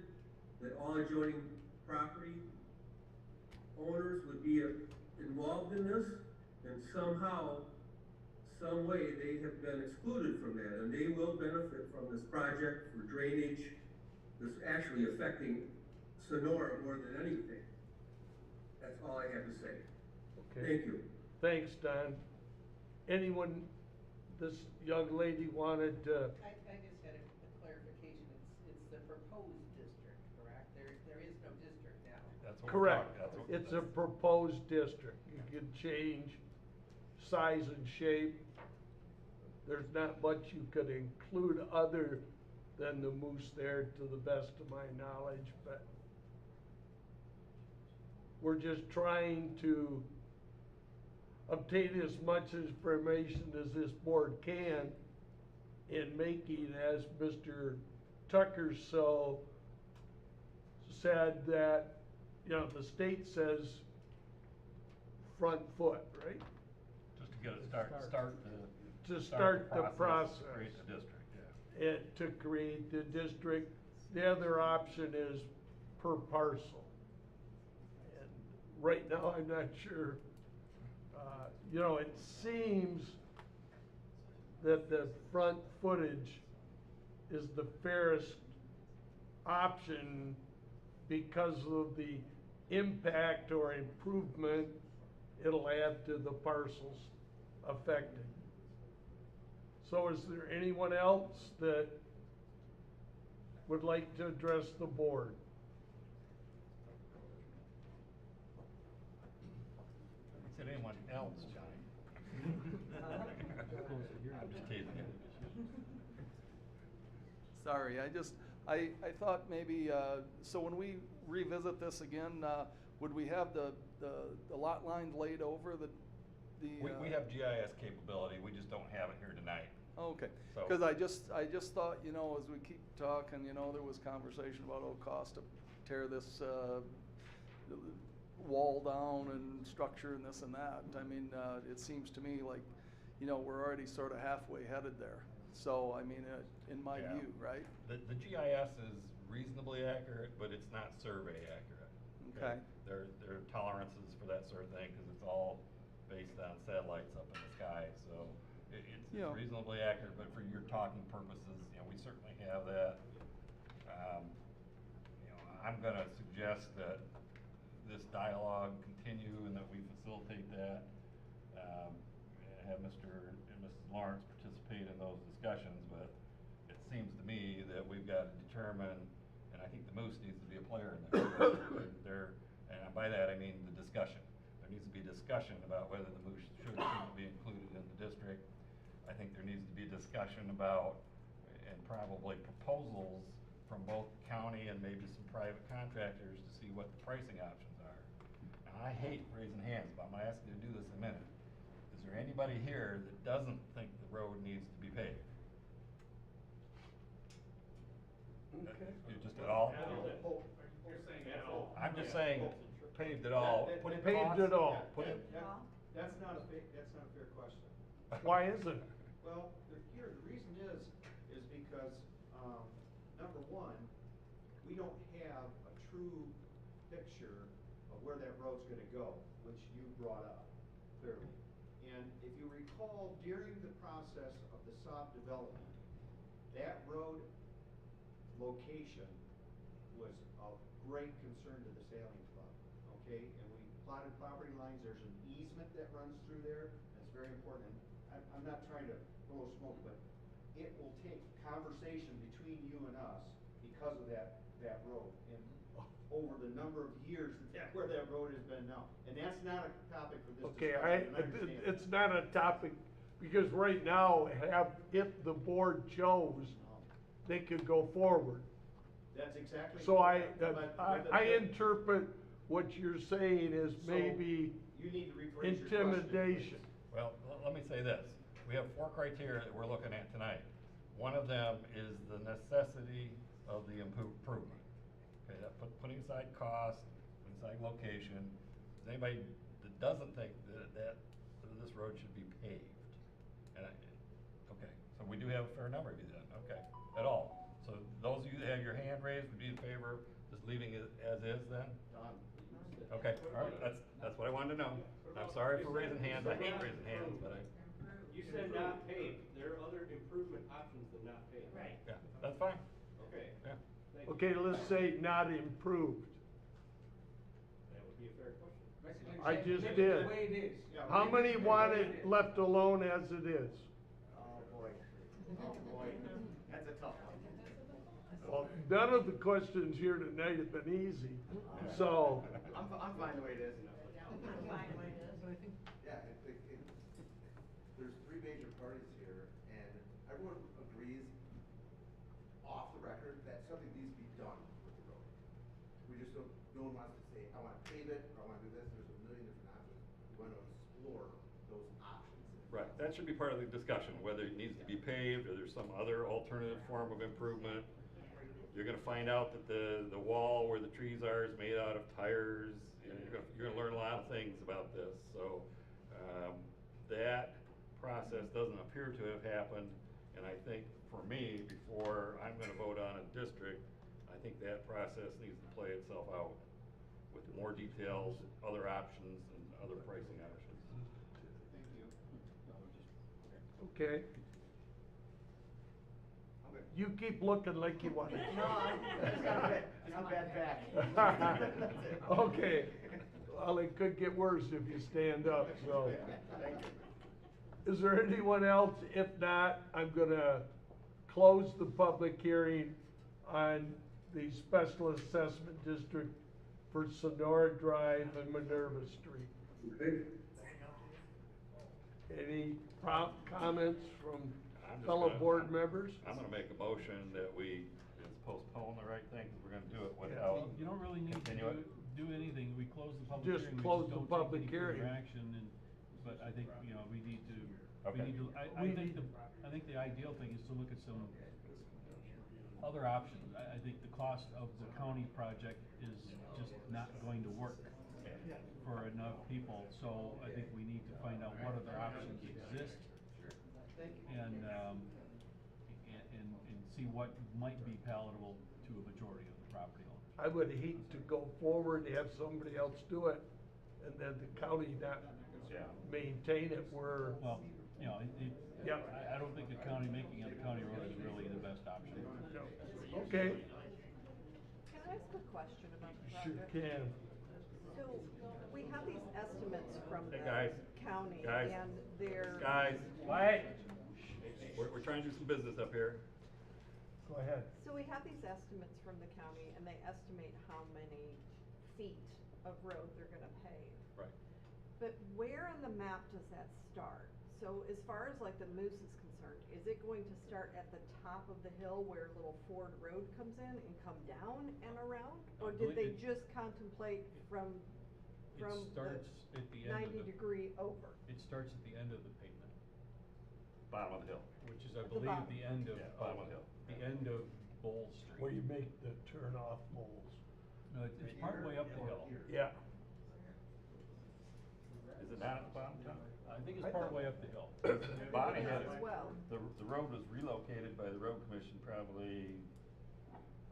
that all adjoining property owners would be involved in this, and somehow, some way, they have been excluded from that, and they will benefit from this project for drainage. That's actually affecting Sonora more than anything. That's all I have to say. Okay. Thank you. Thanks, Don. Anyone, this young lady wanted to, I just had a clarification. It's the proposed district, correct? There is no district now. That's what we're correct, talking- that's what- it's a proposed district. You can change size and shape. There's not much you could include other than the Moose there, to the best of my knowledge, but we're just trying to obtain as much information as this board can in making, as Mr. Tucker so said, that, the state says front foot, right? Just to get it To start the process. To create the district, yeah. To create the district. The other option is per parcel. And right now, I'm not sure, it seems that the front footage is the fairest option because of the impact or improvement it'll add to the parcels affected. So is there anyone else that would like to address the board? at anyone else, Johnny. I'm just teasing you. Sorry, I thought maybe, so when we revisit this again, would we have the lot lines laid over the? We have GIS capability, we just don't have it here tonight. Okay, So- cause I just thought, you know, as we keep talking, you know, there was conversation about, cost to tear this, wall down and structure and this and that. I mean, it seems to me like, you know, we're already sort of halfway headed there. So, I mean, in my Yeah. view, right? The GIS is reasonably accurate, but it's not survey accurate. Okay. There are tolerances for that sort of thing, cause it's all based on satellites up in the sky, so it's Yeah. reasonably accurate, but for your talking purposes, you know, we certainly have that. You know, I'm gonna suggest that this dialogue continue and that we facilitate that. And have Mr. and Mrs. Lawrence participate in those discussions, but it seems to me that we've got to determine, and I think the Moose needs to be a player in there. And by that I mean the discussion. There needs to be discussion about whether the Moose should or shouldn't be included in the district. I think there needs to be discussion about, and probably proposals from both county and maybe some private contractors to see what the pricing options are. Now, I hate raising hands, but I'm gonna ask you to do this in a minute. Is there anybody here that doesn't think the road needs to be paved? Okay. You just at all? You're saying at all. I'm just saying paved at all. Put in Paved costs. it all. Put in, That's not a fair question. Why isn't it? Well, the reason is because, number one, we don't have a true picture of where that road's gonna go, which you brought up clearly. And if you recall, during the process of the SOP development, that road location was of great concern to the sailing club, okay? And we plotted property lines, there's an easement that runs through there, that's very important. And I'm not trying to blow smoke, but it will take conversation between you and us because of that road. And over the number of years where that road has been now. And that's not a topic for this Okay, discussion, and I understand that. it's not a topic, because right now, if the board chose, they could go forward. That's exactly. So correct. But I interpret what you're saying as So, maybe you need to rephrase your question, intimidation. well, let me say this. We have 4 criteria that we're looking at tonight. One of them is the necessity of the improvement. Okay, that putting aside cost, putting aside location. Is anybody that doesn't think that this road should be paved? Okay, so we do have a fair number of you then, okay, at all. So those of you that have your hand raised would be in favor of just leaving it as is then? Okay, all right, that's what I wanted to know. I'm sorry for raising hands, I hate raising hands, but You said not paved, there are other improvement options than not paved. Right. yeah, that's fine, Okay, yeah. thank you. Okay, let's say not improved. That would be a fair question. I just Leave it did. the way it is. Yeah, How leave many it the want way it is. left alone as it is? Oh, boy. Oh, boy. That's a tough one. Well, none of the questions here tonight have been easy, so. I'm fine the way it is. Yeah, there's 3 major parties here, and everyone agrees off the record that something needs to be done with the road. We just don't, no one wants to say, I wanna pave it, or I wanna do this, there's a million different options. We wanna explore those options. Right, that should be part of the discussion, whether it needs to be paved or there's some other alternative form of improvement. You're gonna find out that the wall where the trees are is made out of tires, and you're gonna learn a lot of things about this, so, that process doesn't appear to have happened, and I think for me, before I'm gonna vote on a district, I think that process needs to play itself out with more details, other options, and other pricing options. Thank you. Okay. You keep looking like you want to. No, I'm a bad back. Okay, well, it could get worse if you stand up, so. Thank you. Is there anyone else? If not, I'm gonna close the public hearing on the Special Assessment District for Sonora Drive and Minerva Street. Okay. Any comments from I'm just fellow gonna- board members? I'm gonna make a motion that we just postpone the right thing, 'cause we're gonna do it Yeah. without. Well, you don't really need to continue it. do anything, we close the public Just hearing, we close just the don't public take any further hearing. action, and, but I think, you know, we need to, Okay. I think the ideal thing is to look at some other options. I think the cost of the county project is just not going to work for enough people, so I think we need to find out what other options exist and see what might be palatable to a majority of the property owners. I would hate to go forward, have somebody else do it, and then the county not Yeah. maintain it where. Well, you know, Yeah. I don't think the county making it a county road is really the best option. Okay, Can I ask a question about the sure project? can. So, we have these estimates from Hey, the guys. county, Guys. and they're. Guys, quiet. We're trying to do some business up here. Go ahead. So we have these estimates from the county, and they estimate how many feet of road they're gonna pave. Right. But where on the map does that start? So as far as like the Moose is concerned, is it going to start at the top of the hill where Little Ford Road comes in and come down and around? Or I did believe they it- just contemplate from It starts at the end of 90-degree over? It starts at the end of the pavement, Bottom of the hill. which is, I At the believe, bottom. the end of, Yeah, bottom of the hill. the end of Bowl Street. Where you make the turn off moles. No, it's part way up the hill. Yeah. Is it not at the bottom, Tom? I think it's part way up the hill. Bonnie Yes, had as it, well. the road was relocated by the road commission probably,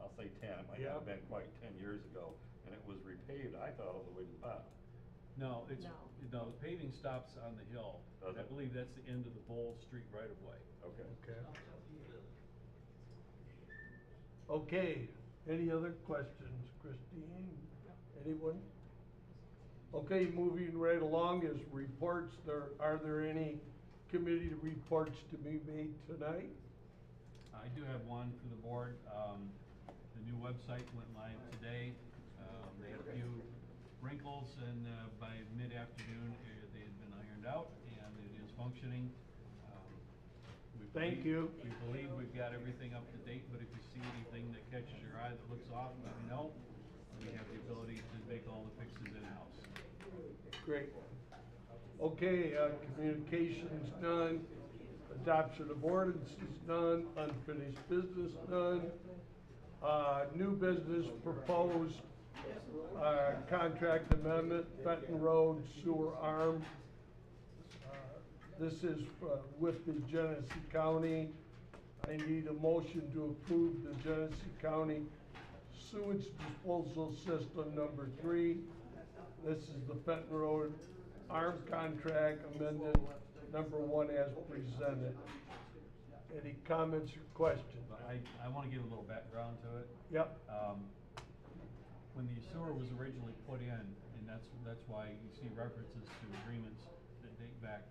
I'll say 10, it might not have Yeah. been quite 10 years ago, and it was repaved, I thought, all the way to the bottom. No, it's, No. no, the paving stops on the hill. Does I it? believe that's the end of the Bowl Street right of way. Okay. Okay. Okay, any other questions, Christine? Anyone? Okay, moving right along is reports. Are there any committee reports to be made tonight? I do have one for the board. The new website went live today. They had a few wrinkles, and by mid-afternoon, they had been ironed out, and it is functioning. We Thank believe- you. We believe we've got everything up to date, but if you see anything that catches your eye that looks off, let me know. We have the ability to make all the fixes in-house. Great. Okay, communications done, adoption of ordinances done, unfinished business done. New business proposed, contract amendment, Fenton Road sewer arm. This is with the Genesee County. I need a motion to approve the Genesee County sewage disposal system number 3. This is the Fenton Road arm contract amended number 1 as presented. Any comments or questions? But I wanna give a little background to it. Yep. When the sewer was originally put in, and that's why you see references to agreements that date back,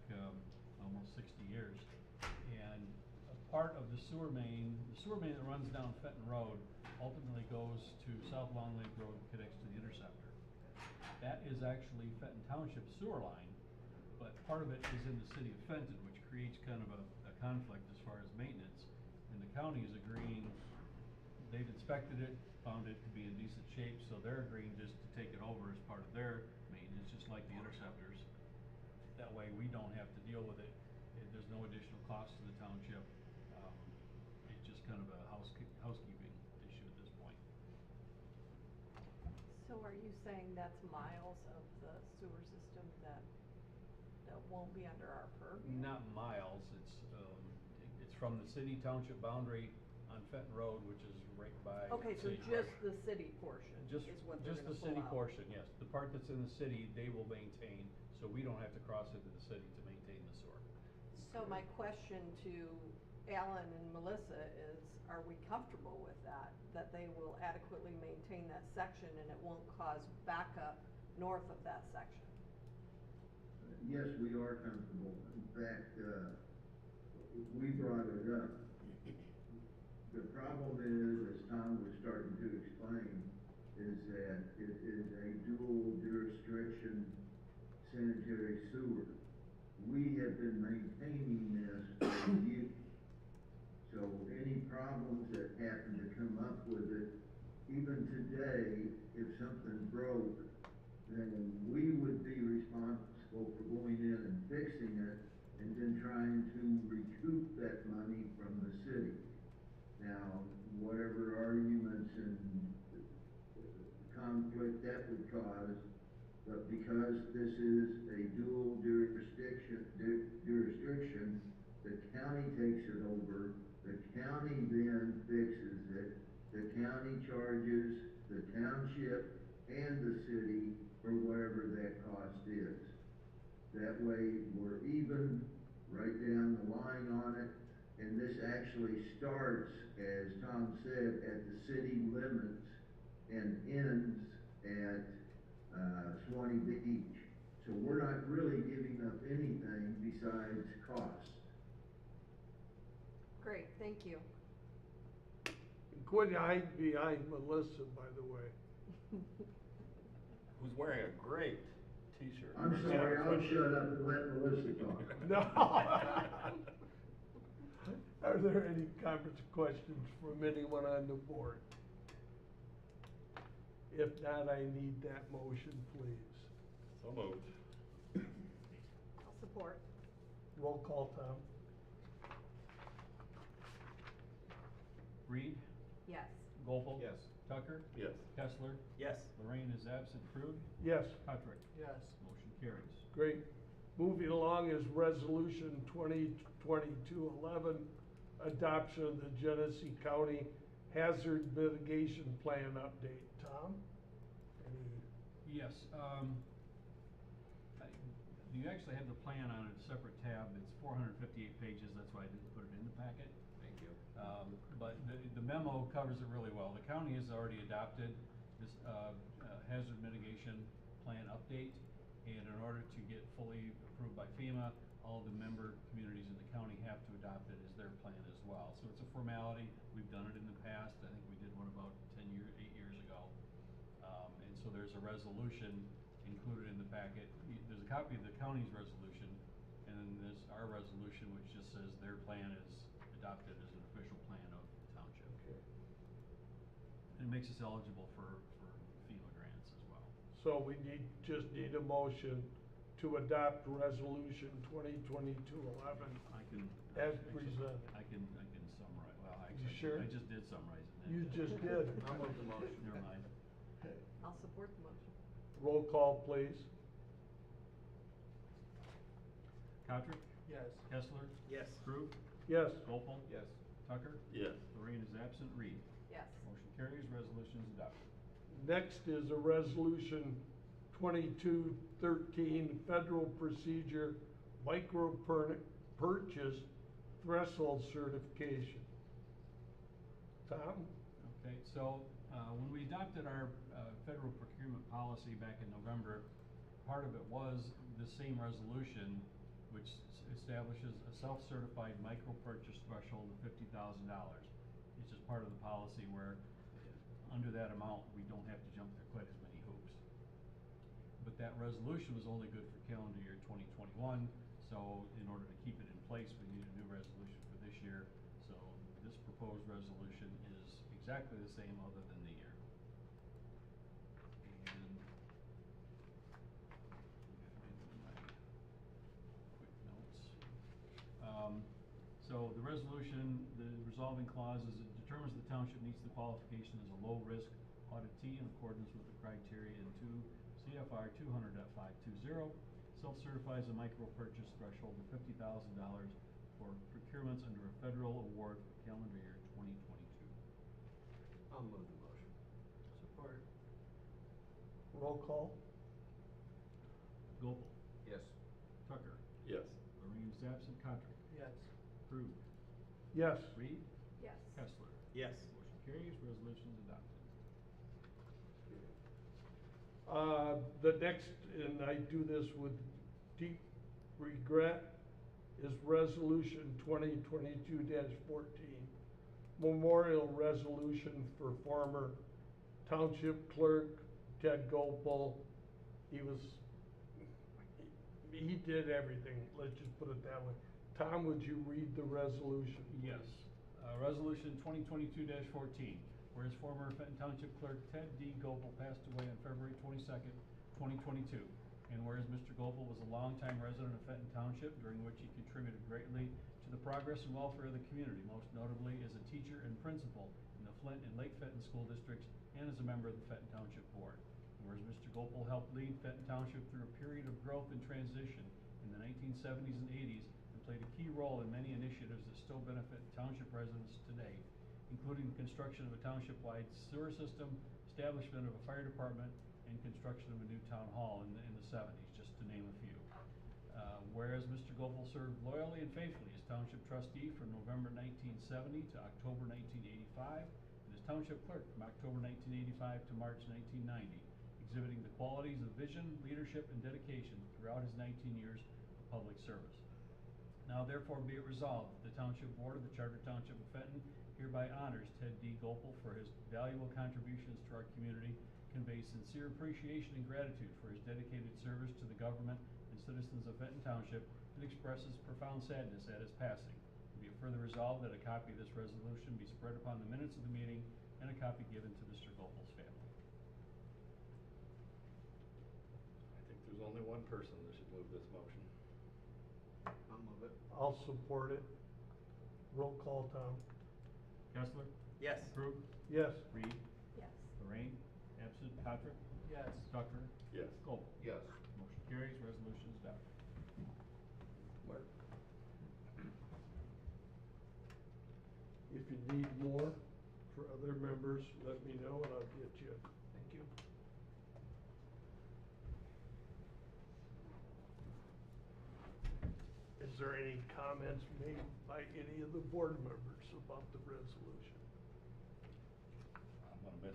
almost 60 years. And a part of the sewer main that runs down Fenton Road ultimately goes to South Long Lake Road, connects to the interceptor. That is actually Fenton Township sewer line, but part of it is in the city of Fenton, which creates kind of a conflict as far as maintenance. And the county is agreeing, they've inspected it, found it to be in decent shape, so they're agreeing just to take it over as part of their maintenance, just like the interceptors. That way, we don't have to deal with it, there's no additional cost to the township. It's just kind of a housekeeping issue at this point. So are you saying that's miles of the sewer system that won't be under our purview? Not miles, it's from the city township boundary on Fenton Road, which is right by. Okay, so Sage just Road. the city portion is what they're Just gonna the pull city out? portion, yes. The part that's in the city, they will maintain, so we don't have to cross into the city to maintain the sewer. So my question to Alan and Melissa is, are we comfortable with that? That they will adequately maintain that section and it won't cause backup north of that section? Yes, we are comfortable. In fact, we brought it up. The problem is, as Tom was starting to explain, is that it is a dual jurisdiction sanitary sewer. we have been maintaining this for years. So any problems that happen to come up with it, even today, if something broke, then we would be responsible for going in and fixing it and then trying to recoup that money from the city. Now, whatever arguments and conflict that would cause, but because this is a dual jurisdiction, the county takes it over, the county then fixes it, the county charges the township and the city for whatever that cost is. That way, we're even right down the line on it, and this actually starts, as Tom said, at the city limits and ends at Swanee Beach. So we're not really giving up anything besides cost. Great, thank you. Quit hiding behind Melissa, by the way. Who's wearing a great t-shirt. I'm sorry, I'll shut up and let Melissa talk. No. Are there any comments or questions from anyone on the board? If not, I need that motion, please. So moved. I'll support. Roll call, Tom. Reed, Yes. Gopel. Yes. Tucker, Yes. Kessler, Yes. Lorraine is absent, Krug, Yes. Patrick. Yes. Motion carries. Great. Moving along is resolution 2022-11, adoption of the Genesee County Hazard Mitigation Plan update. Tom? Yes, you actually have the plan on a separate tab. It's 458 pages, that's why I didn't put it in the packet. Thank you. But the memo covers it really well. The county has already adopted this hazard mitigation plan update, and in order to get fully approved by FEMA, all the member communities in the county have to adopt it as their plan as well. So it's a formality. We've done it in the past. I think we did one about 8 years ago. And so there's a resolution included in the packet. There's a copy of the county's resolution, and then there's our resolution, which just says their plan is adopted as an official plan of the township. Okay. And it makes us eligible for FEMA grants as well. So we just need a motion to adopt resolution 2022-11 as presented. I can summarize, well, You actually, sure? I just did summarize it. You just did. I'll move the motion. Never mind. I'll support the motion. Roll call, please. Patrick, Yes. Kessler, Yes. Krug, Yes. Gopel, Yes. Tucker, Yes. Lorraine is absent, Reed. Yes. Motion carries, resolution is adopted. Next is a resolution 2213, federal procedure micro purchase threshold certification. Tom? Okay, so, when we adopted our, federal procurement policy back in November, part of it was the same resolution, which establishes a self-certified micro purchase threshold of $50,000. It's just part of the policy where, under that amount, we don't have to jump through quite as many hoops. But that resolution was only good for calendar year 2021, so in order to keep it in place, we need a new resolution for this year. So this proposed resolution is exactly the same other than the year. And my quick notes. So the resolution, the resolving clause is it determines the township meets the qualification as a low-risk auditee in accordance with the criteria in 2 CFR 200.520, self-certifies a micro purchase threshold of $50,000 for procurements under a federal award for calendar year 2022. I'll move the motion. Support. Roll call? Gopel, Yes. Tucker, Yes. Lorraine is absent, Patrick, Yes. Krug, Yes. Reed, Yes. Kessler. Yes. Motion carries, resolution is adopted. The next, and I do this with deep regret, is resolution 2022-14, memorial resolution for former township clerk Ted Gopel. He he did everything, let's just put it that way. Tom, would you read the resolution? Yes. Resolution 2022-14, whereas former Fenton Township Clerk Ted D. Gopel passed away on February 22nd, 2022, and whereas Mr. Gopel was a longtime resident of Fenton Township, during which he contributed greatly to the progress and welfare of the community, most notably as a teacher and principal in the Flint and Lake Fenton school districts and as a member of the Fenton Township Board. And whereas Mr. Gopel helped lead Fenton Township through a period of growth and transition in the 1970s and 80s, played a key role in many initiatives that still benefit township residents today, including the construction of a township-wide sewer system, establishment of a fire department, and construction of a new town hall in the 70s, just to name a few. Whereas Mr. Gopel served loyally and faithfully as township trustee from November 1970 to October 1985, and as township clerk from October 1985 to March 1990, exhibiting the qualities of vision, leadership, and dedication throughout his 19 years of public service. Now therefore be it resolved, the Township Board of the Charter Township of Fenton hereby honors Ted D. Gopel for his valuable contributions to our community, conveys sincere appreciation and gratitude for his dedicated service to the government and citizens of Fenton Township, and expresses profound sadness at his passing. Be it further resolved that a copy of this resolution be spread upon the minutes of the meeting and a copy given to Mr. Gopel's family. I think there's only one person that should move this motion. I'll move it. I'll support it. Roll call, Tom. Kessler? Yes. Krug? Yes. Reed? Yes. Lorraine? Absent. Patrick? Yes. Tucker? Yes. Gopel? Yes. Motion carries, resolution is adopted. Mark. If you need more for other members, let me know and I'll get you. Thank you. Is there any comments made by any of the board members about the resolution? I'm gonna miss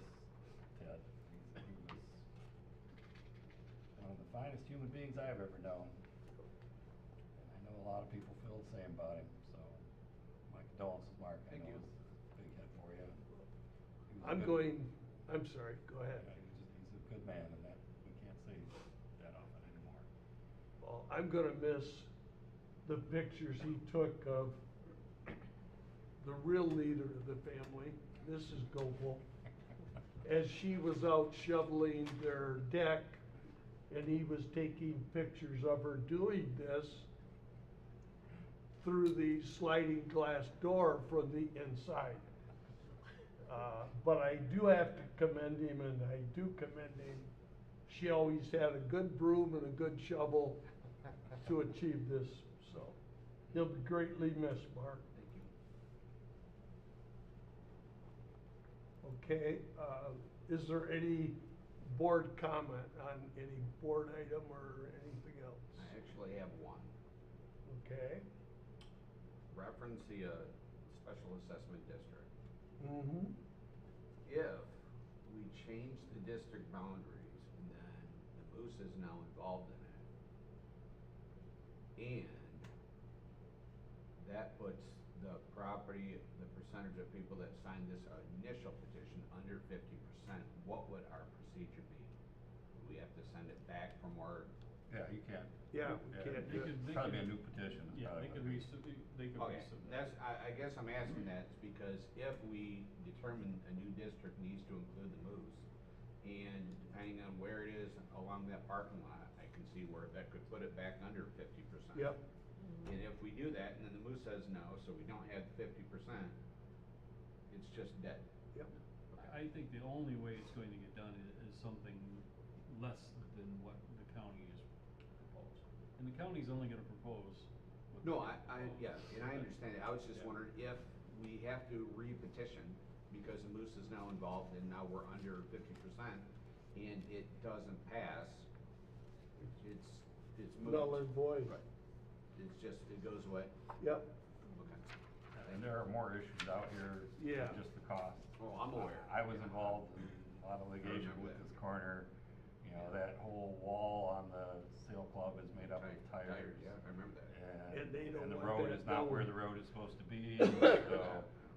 Ted. He was one of the finest human beings I've ever known. And I know a lot of people feel the same about him, so my condolences, Mark. I know it's a big hit for you. I'm sorry, go ahead. He's a good man, and that, we can't say that often anymore. Well, I'm gonna miss the pictures he took of the real leader of the family, Mrs. Gopel, as she was out shoveling their deck, and he was taking pictures of her doing this through the sliding glass door from the inside. But I do have to commend him, and I do commend him. She always had a good broom and a good shovel to achieve this, so he'll be greatly missed, Mark. Thank you. Okay, is there any board comment on any board item or anything else? I actually have one. Okay. Reference the special assessment district. Mm-hmm. If we change the district boundaries and then the Moose is now involved in it, and that puts the property, the percentage of people that signed this initial petition under 50%, what would our procedure be? Do we have to send it back for more? Yeah, you can. Yeah, we can't do it. Probably be a new petition. is Yeah, probably they what could it is. they could Okay, resubmit. that's, I guess I'm asking that is because if we determine a new district needs to include the Moose, and depending on where it is along that parking lot, I can see where that could put it back under 50%. Yep. And if we do that, and then the Moose says no, so we don't have 50%, it's just dead. Yep. I think the only way it's going to get done is something less than what the county has proposed. And the county's only gonna propose what No, they yeah, propose. and I understand it. I was just Yeah. wondering if we have to re-petition because the Moose is now involved and now we're under 50% and it doesn't pass, it's moved. Null and void. Right. It's just, it goes away? Yep. Okay. And there are more issues out here Yeah. than just the cost. Oh, I'm aware. I was involved in a lot of litigation remember with that. this corner. You know, that whole wall on the sail club is made up of tires. Yeah, I remember that. And they don't the want road that is not where going. the road is supposed to be, so,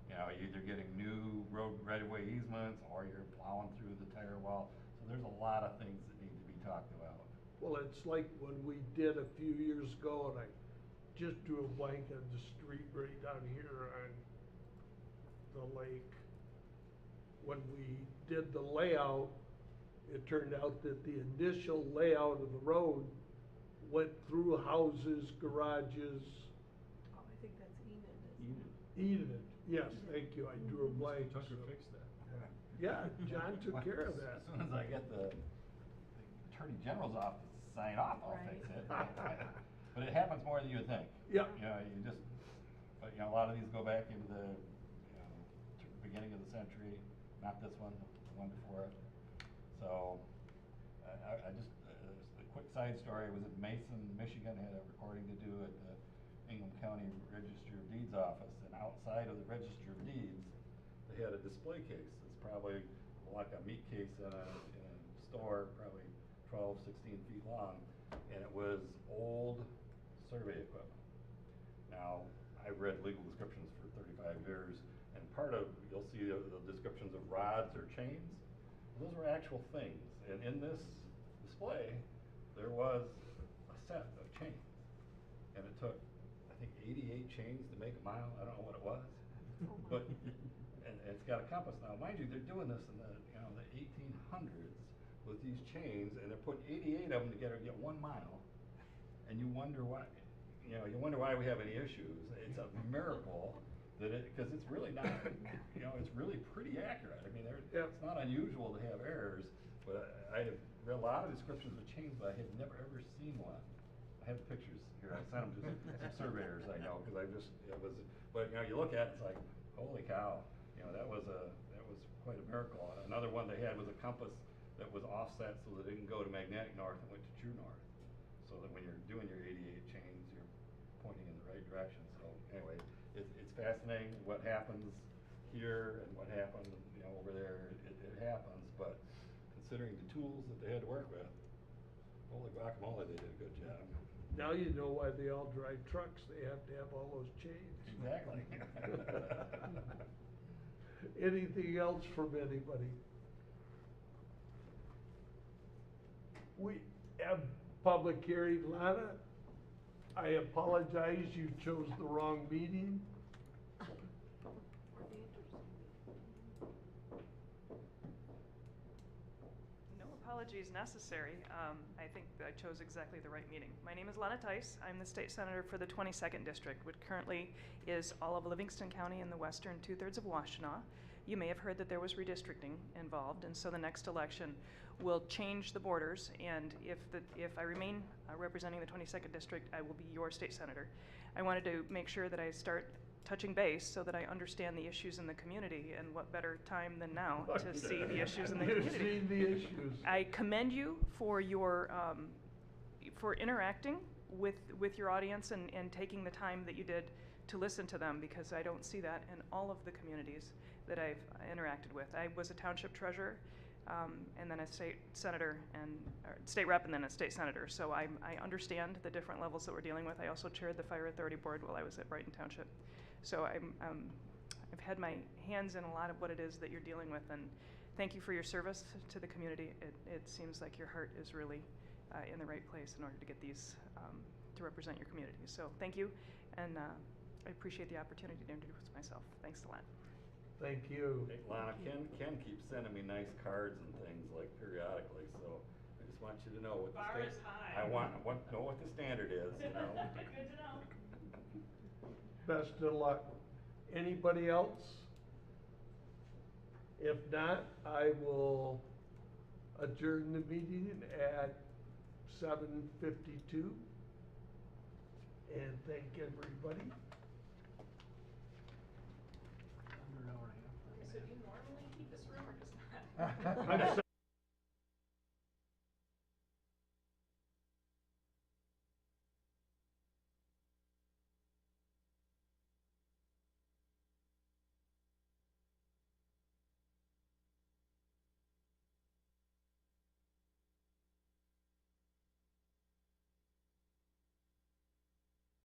you know, you're either getting new road right-of-way easements, or you're plowing through the tire wall. So there's a lot of things that need to be talked about. Well, it's like when we did a few years ago, and I just drew a blank on the street right down here on the lake. When we did the layout, it turned out that the initial layout of the road went through houses, garages. Oh, I think that's Enid. Enid, yes, thank you, I drew a blank. Tucker so- fixed that. Yeah, John took care of that. As soon as I get the Attorney General's office to sign off, I'll fix it. But it happens more than you would think. Yeah. You know, but you know, a lot of these go back into the, beginning of the century, not this one, the one before it. So, I just, a quick side story, I was at Mason, Michigan, had a recording to do at the Ingham County Register of Deeds office, and outside of the Register of Deeds, they had a display case. It's probably like a meat case in a store, probably 12, 16 feet long, and it was old survey equipment. Now, I've read legal descriptions for 35 years, and part of, you'll see the descriptions of rods or chains. Those were actual things, and in this display, there was a set of chains, and it took, I think, 88 chains to make a mile. I don't know what it was, but and it's got a compass. Now, mind you, they're doing this in the the 1800s with these chains, and they're putting 88 of them together to get 1 mile, and you wonder why. You wonder why we have any issues. It's a miracle that because it's really not. It's really pretty accurate. I mean, it's not unusual to have errors, but I have read a lot of descriptions of chains, but I have never ever seen one. I have pictures here. I sent them to some surveyors I know because But you look at it, it's like, holy cow. That was quite a miracle. Another one they had was a compass that was offset so that it didn't go to magnetic north and went to true north. So that when you're doing your 88 chains, you're pointing in the right direction. So anyway, it's fascinating what happens here and what happened, over there. It happens, but considering the tools that they had to work with, holy guacamole, they did a good job. Now you know why they all drive trucks, they have to have all those chains. Exactly. Anything else from anybody? We have public hearing. Lana, I apologize, you chose the wrong meeting. No apologies necessary. I think I chose exactly the right meeting. My name is Lana Tice. I'm the state senator for the 22nd district, which currently is all of Livingston County and the western 2/3 of Washtenaw. You may have heard that there was redistricting involved, and so the next election will change the borders, and if I remain representing the 22nd district, I will be your state senator. I wanted to make sure that I start touching base so that I understand the issues in the community, and what better time than now to see the issues in the community. You've seen the issues. I commend you for your for interacting with your audience and taking the time that you did to listen to them, because I don't see that in all of the communities that I've interacted with. I was a township treasurer, and then a state senator or state rep, and then a state senator. So I understand the different levels that we're dealing with. I also chaired the Fire Authority Board while I was at Brighton Township. So I've had my hands in a lot of what it is that you're dealing with, and thank you for your service to the community. It seems like your heart is really in the right place in order to get these to represent your community. So thank you, and I appreciate the opportunity to introduce myself. Thanks a lot. Thank you. Hey, Lana, Ken keeps sending me nice cards and things like periodically, so I just want you to know what the Bar is high. I want to know what the standard is, Good to know. Best of luck. Anybody else? If not, I will adjourn the meeting at 7:52. And thank everybody. So do you normally keep this room or just not? I'm sorry.